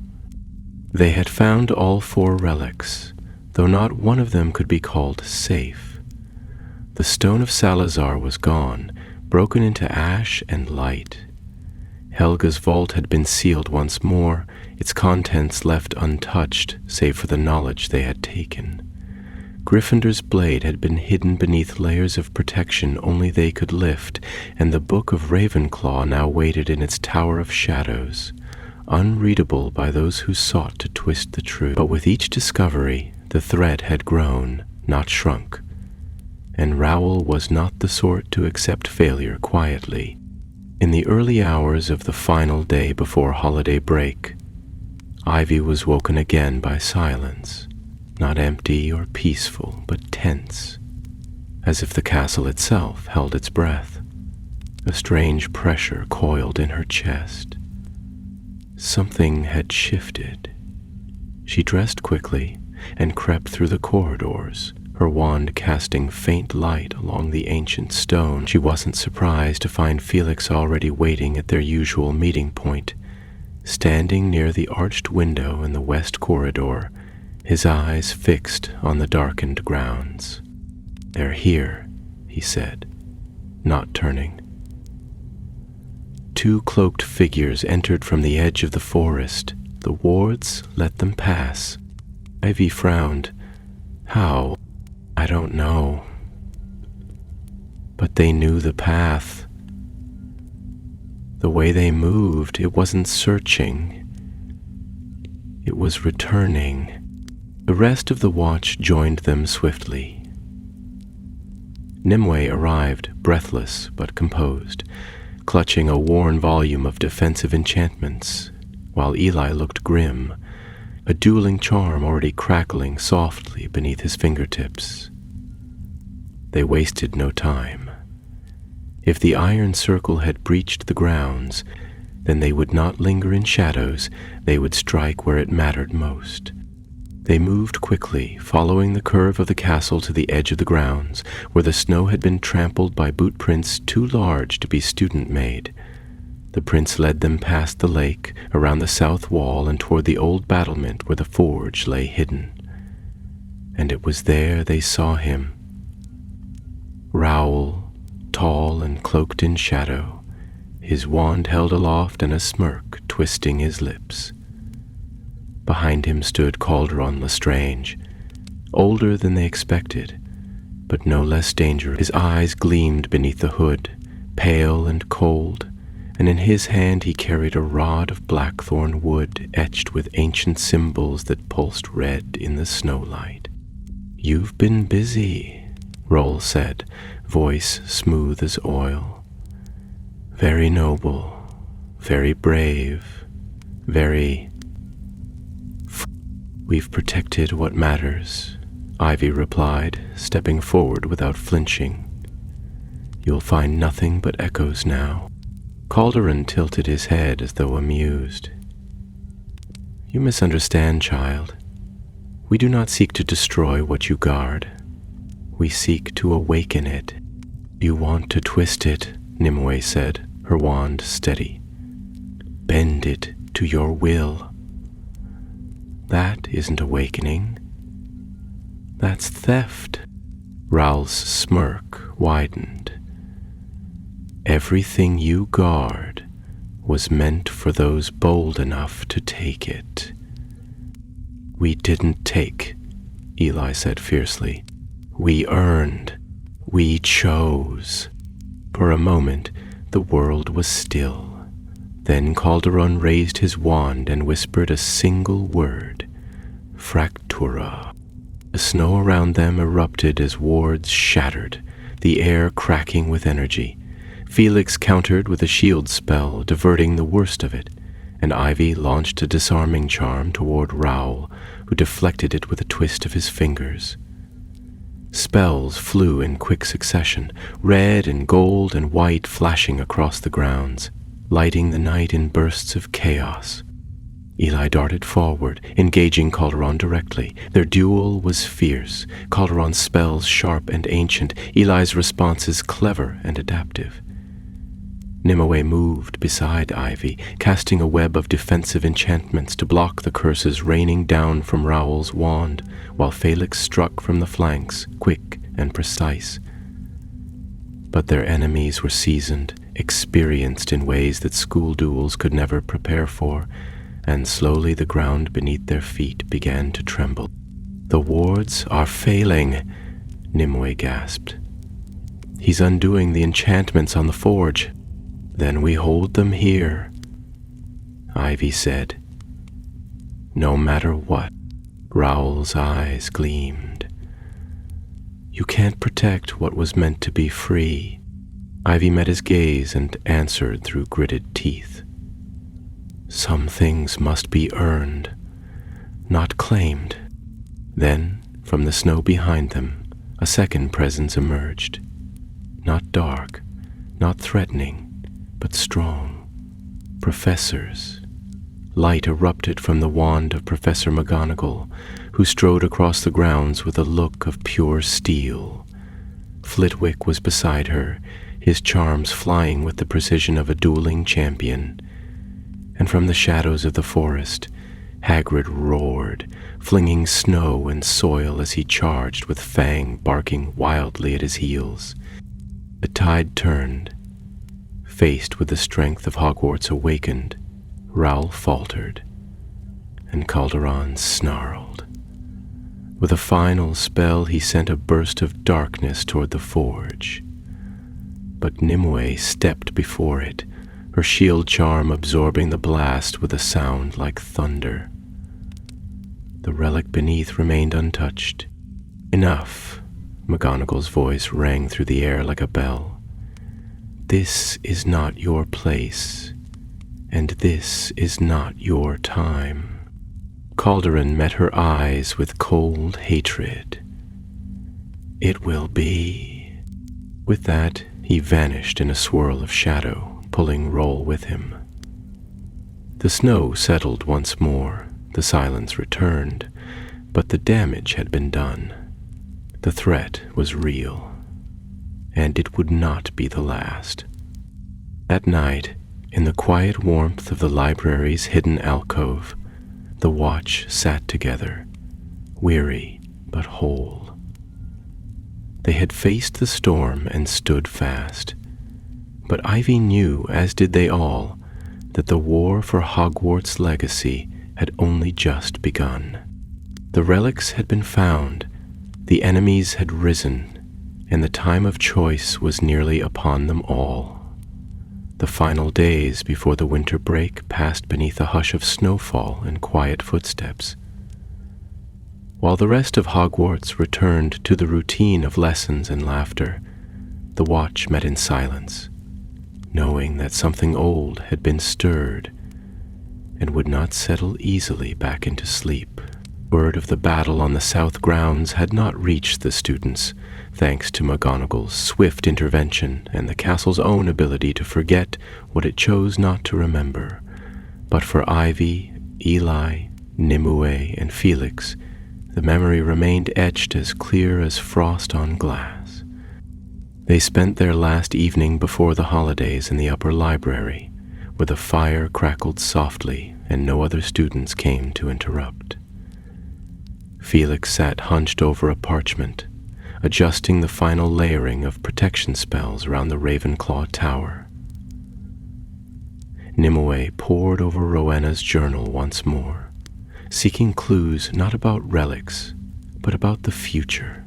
They had found all 4 relics, though not one of them could be called safe. The stone of Salazar was gone, broken into ash and light. Helga's vault had been sealed once more, its contents left untouched, save for the knowledge they had taken. Gryffindor's blade had been hidden beneath layers of protection only they could lift, and the Book of Ravenclaw now waited in its tower of shadows, unreadable by those who sought to twist the truth. But with each discovery, the threat had grown, not shrunk, and Raoul was not the sort to accept failure quietly. In the early hours of the final day before holiday break, Ivy was woken again by silence, not empty or peaceful, but tense, as if the castle itself held its breath. A strange pressure coiled in her chest. Something had shifted. She dressed quickly and crept through the corridors, her wand casting faint light along the ancient stone. She wasn't surprised to find Felix already waiting at their usual meeting point, standing near the arched window in the west corridor, his eyes fixed on the darkened grounds. "They're here," he said, not turning. 2 cloaked figures entered from the edge of the forest. The wards let them pass. Ivy frowned. How? I don't know. But they knew the path. The way they moved, it wasn't searching. It was returning. The rest of the watch joined them swiftly. Nimue arrived, breathless but composed, clutching a worn volume of defensive enchantments, while Eli looked grim, a dueling charm already crackling softly beneath his fingertips. They wasted no time. If the iron circle had breached the grounds, then they would not linger in shadows, they would strike where it mattered most. They moved quickly, following the curve of the castle to the edge of the grounds, where the snow had been trampled by boot prints too large to be student-made. The prince led them past the lake, around the south wall, and toward the old battlement where the forge lay hidden. And it was there they saw him. Raoul, tall and cloaked in shadow, his wand held aloft and a smirk twisting his lips. Behind him stood Calderon Lestrange, older than they expected, but no less dangerous. His eyes gleamed beneath the hood, pale and cold, and in his hand he carried a rod of blackthorn wood etched with ancient symbols that pulsed red in the snowlight. "You've been busy," Raoul said, voice smooth as oil. "Very noble, very brave, very... We've protected what matters," Ivy replied, stepping forward without flinching. "You'll find nothing but echoes now." Calderon tilted his head as though amused. "You misunderstand, child. We do not seek to destroy what you guard. We seek to awaken it." "You want to twist it," Nimue said, her wand steady. "Bend it to your will." "That isn't awakening. That's theft." Raoul's smirk widened. "Everything you guard was meant for those bold enough to take it." "We didn't take," Eli said fiercely. "We earned. We chose." For a moment, the world was still. Then Calderon raised his wand and whispered a single word, "Fractura." The snow around them erupted as wards shattered, the air cracking with energy. Felix countered with a shield spell, diverting the worst of it, and Ivy launched a disarming charm toward Raoul, who deflected it with a twist of his fingers. Spells flew in quick succession, red and gold and white flashing across the grounds, lighting the night in bursts of chaos. Eli darted forward, engaging Calderon directly. Their duel was fierce, Calderon's spells sharp and ancient, Eli's responses clever and adaptive. Nimue moved beside Ivy, casting a web of defensive enchantments to block the curses raining down from Raoul's wand, while Felix struck from the flanks, quick and precise. But their enemies were seasoned, experienced in ways that school duels could never prepare for, and slowly the ground beneath their feet began to tremble. "The wards are failing," Nimue gasped. "He's undoing the enchantments on the forge." "Then we hold them here," Ivy said. "No matter what." Raoul's eyes gleamed. "You can't protect what was meant to be free." Ivy met his gaze and answered through gritted teeth. "Some things must be earned, not claimed." Then, from the snow behind them, a second presence emerged. Not dark, not threatening, but strong. Professors. Light erupted from the wand of Professor McGonagall, who strode across the grounds with a look of pure steel. Flitwick was beside her, his charms flying with the precision of a dueling champion. And from the shadows of the forest, Hagrid roared, flinging snow and soil as he charged with Fang barking wildly at his heels. The tide turned. Faced with the strength of Hogwarts awakened, Raoul faltered, and Calderon snarled. With a final spell, he sent a burst of darkness toward the forge. But Nimue stepped before it, her shield charm absorbing the blast with a sound like thunder. The relic beneath remained untouched. "Enough," McGonagall's voice rang through the air like a bell. "This is not your place, and this is not your time." Calderon met her eyes with cold hatred. "It will be." With that, he vanished in a swirl of shadow, pulling Roll with him. The snow settled once more, the silence returned, but the damage had been done. The threat was real, and it would not be the last. That night, in the quiet warmth of the library's hidden alcove, the watch sat together, weary but whole. They had faced the storm and stood fast, but Ivy knew, as did they all, that the war for Hogwarts' legacy had only just begun. The relics had been found, the enemies had risen, and the time of choice was nearly upon them all. The final days before the winter break passed beneath a hush of snowfall and quiet footsteps. While the rest of Hogwarts returned to the routine of lessons and laughter, the watch met in silence, knowing that something old had been stirred and would not settle easily back into sleep. Word of the battle on the south grounds had not reached the students, thanks to McGonagall's swift intervention and the castle's own ability to forget what it chose not to remember. But for Ivy, Eli, Nimue, and Felix, the memory remained etched as clear as frost on glass. They spent their last evening before the holidays in the upper library, where the fire crackled softly and no other students came to interrupt. Felix sat hunched over a parchment, adjusting the final layering of protection spells around the Ravenclaw Tower. Nimue pored over Rowena's journal once more, seeking clues not about relics, but about the future,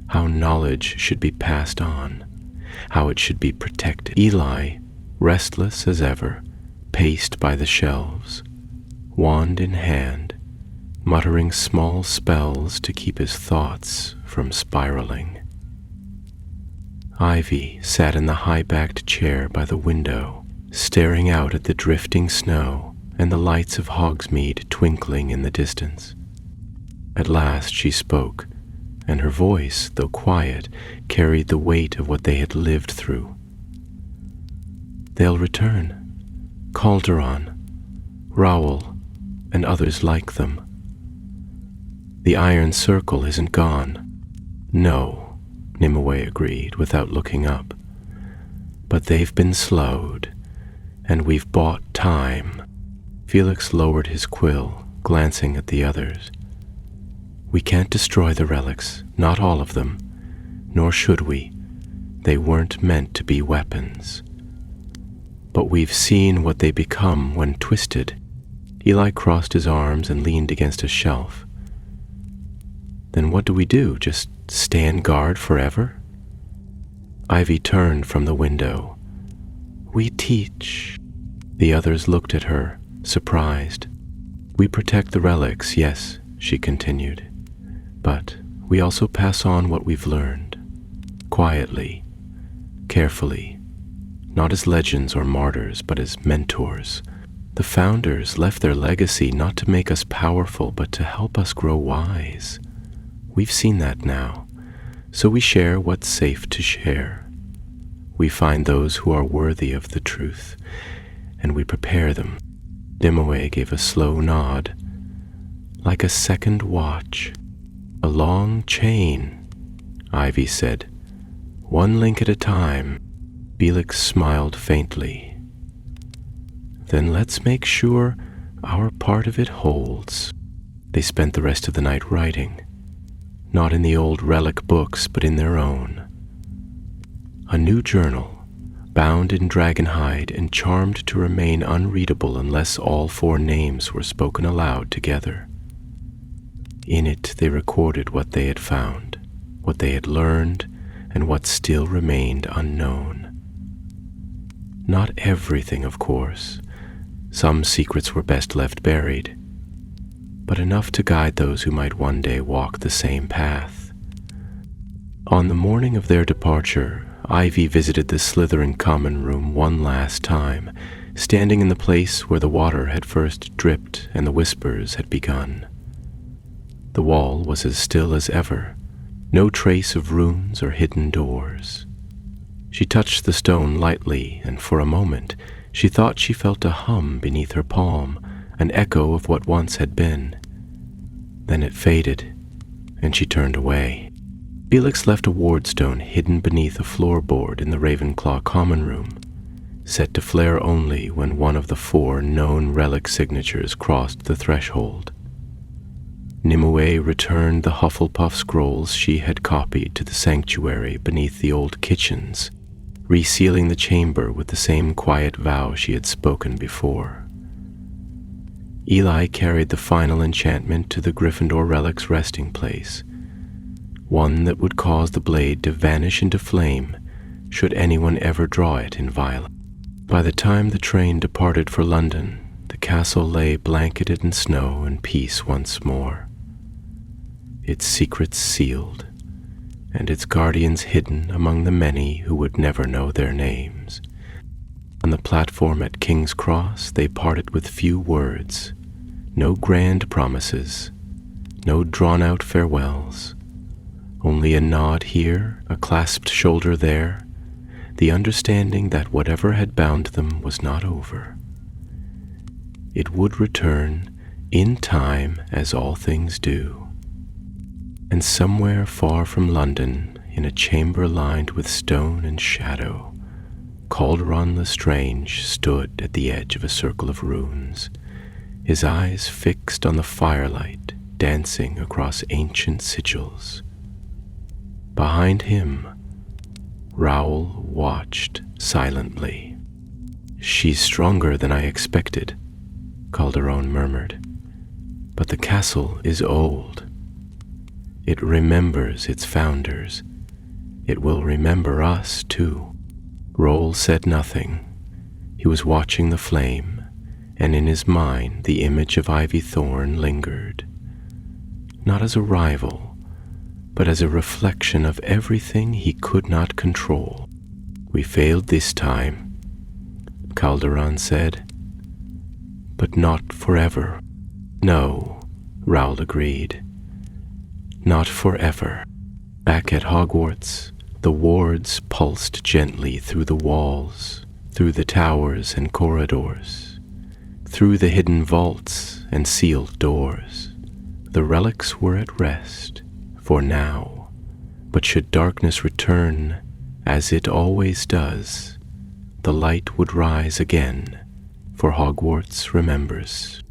how knowledge should be passed on, how it should be protected. Eli, restless as ever, paced by the shelves, wand in hand, muttering small spells to keep his thoughts from spiraling. Ivy sat in the high-backed chair by the window, staring out at the drifting snow and the lights of Hogsmeade twinkling in the distance. At last she spoke, and her voice, though quiet, carried the weight of what they had lived through. They'll return. Calderon, Rowell, and others like them. The Iron Circle isn't gone. No, Nimue agreed without looking up. But they've been slowed, and we've bought time. Felix lowered his quill, glancing at the others. We can't destroy the relics, not all of them, nor should we. They weren't meant to be weapons. But we've seen what they become when twisted. Eli crossed his arms and leaned against a shelf. Then what do we do? Just stand guard forever? Ivy turned from the window. We teach. The others looked at her, surprised. We protect the relics, yes, she continued. But we also pass on what we've learned. Quietly, carefully. Not as legends or martyrs, but as mentors. The founders left their legacy not to make us powerful, but to help us grow wise. We've seen that now, so we share what's safe to share. We find those who are worthy of the truth, and we prepare them. Nimue gave a slow nod, like a second watch. A long chain, Ivy said. One link at a time. Felix smiled faintly. Then let's make sure our part of it holds. They spent the rest of the night writing. Not in the old relic books, but in their own. A new journal, bound in dragonhide and charmed to remain unreadable unless all 4 names were spoken aloud together. In it they recorded what they had found, what they had learned, and what still remained unknown. Not everything, of course. Some secrets were best left buried, but enough to guide those who might one day walk the same path. On the morning of their departure, Ivy visited the Slytherin common room one last time, standing in the place where the water had first dripped and the whispers had begun. The wall was as still as ever, no trace of runes or hidden doors. She touched the stone lightly, and for a moment she thought she felt a hum beneath her palm, an echo of what once had been. Then it faded, and she turned away. Felix left a wardstone hidden beneath a floorboard in the Ravenclaw common room, set to flare only when one of the 4 known relic signatures crossed the threshold. Nimue returned the Hufflepuff scrolls she had copied to the sanctuary beneath the old kitchens, resealing the chamber with the same quiet vow she had spoken before. Eli carried the final enchantment to the Gryffindor relic's resting place, one that would cause the blade to vanish into flame should anyone ever draw it in violence. By the time the train departed for London, the castle lay blanketed in snow and peace once more, its secrets sealed, and its guardians hidden among the many who would never know their names. On the platform at King's Cross, they parted with few words, no grand promises, no drawn-out farewells, only a nod here, a clasped shoulder there, the understanding that whatever had bound them was not over. It would return in time, as all things do. And somewhere far from London, in a chamber lined with stone and shadow, Calderon Lestrange stood at the edge of a circle of runes, his eyes fixed on the firelight dancing across ancient sigils. Behind him, Raoul watched silently. "She's stronger than I expected," Calderon murmured. "But the castle is old. It remembers its founders. It will remember us, too." Raoul said nothing. He was watching the flame, and in his mind the image of Ivy Thorn lingered, not as a rival, but as a reflection of everything he could not control. "We failed this time," Calderon said, "but not forever." "No," Raoul agreed, "not forever." Back at Hogwarts, the wards pulsed gently through the walls, through the towers and corridors, through the hidden vaults and sealed doors. The relics were at rest for now, but should darkness return, as it always does, the light would rise again, for Hogwarts remembers.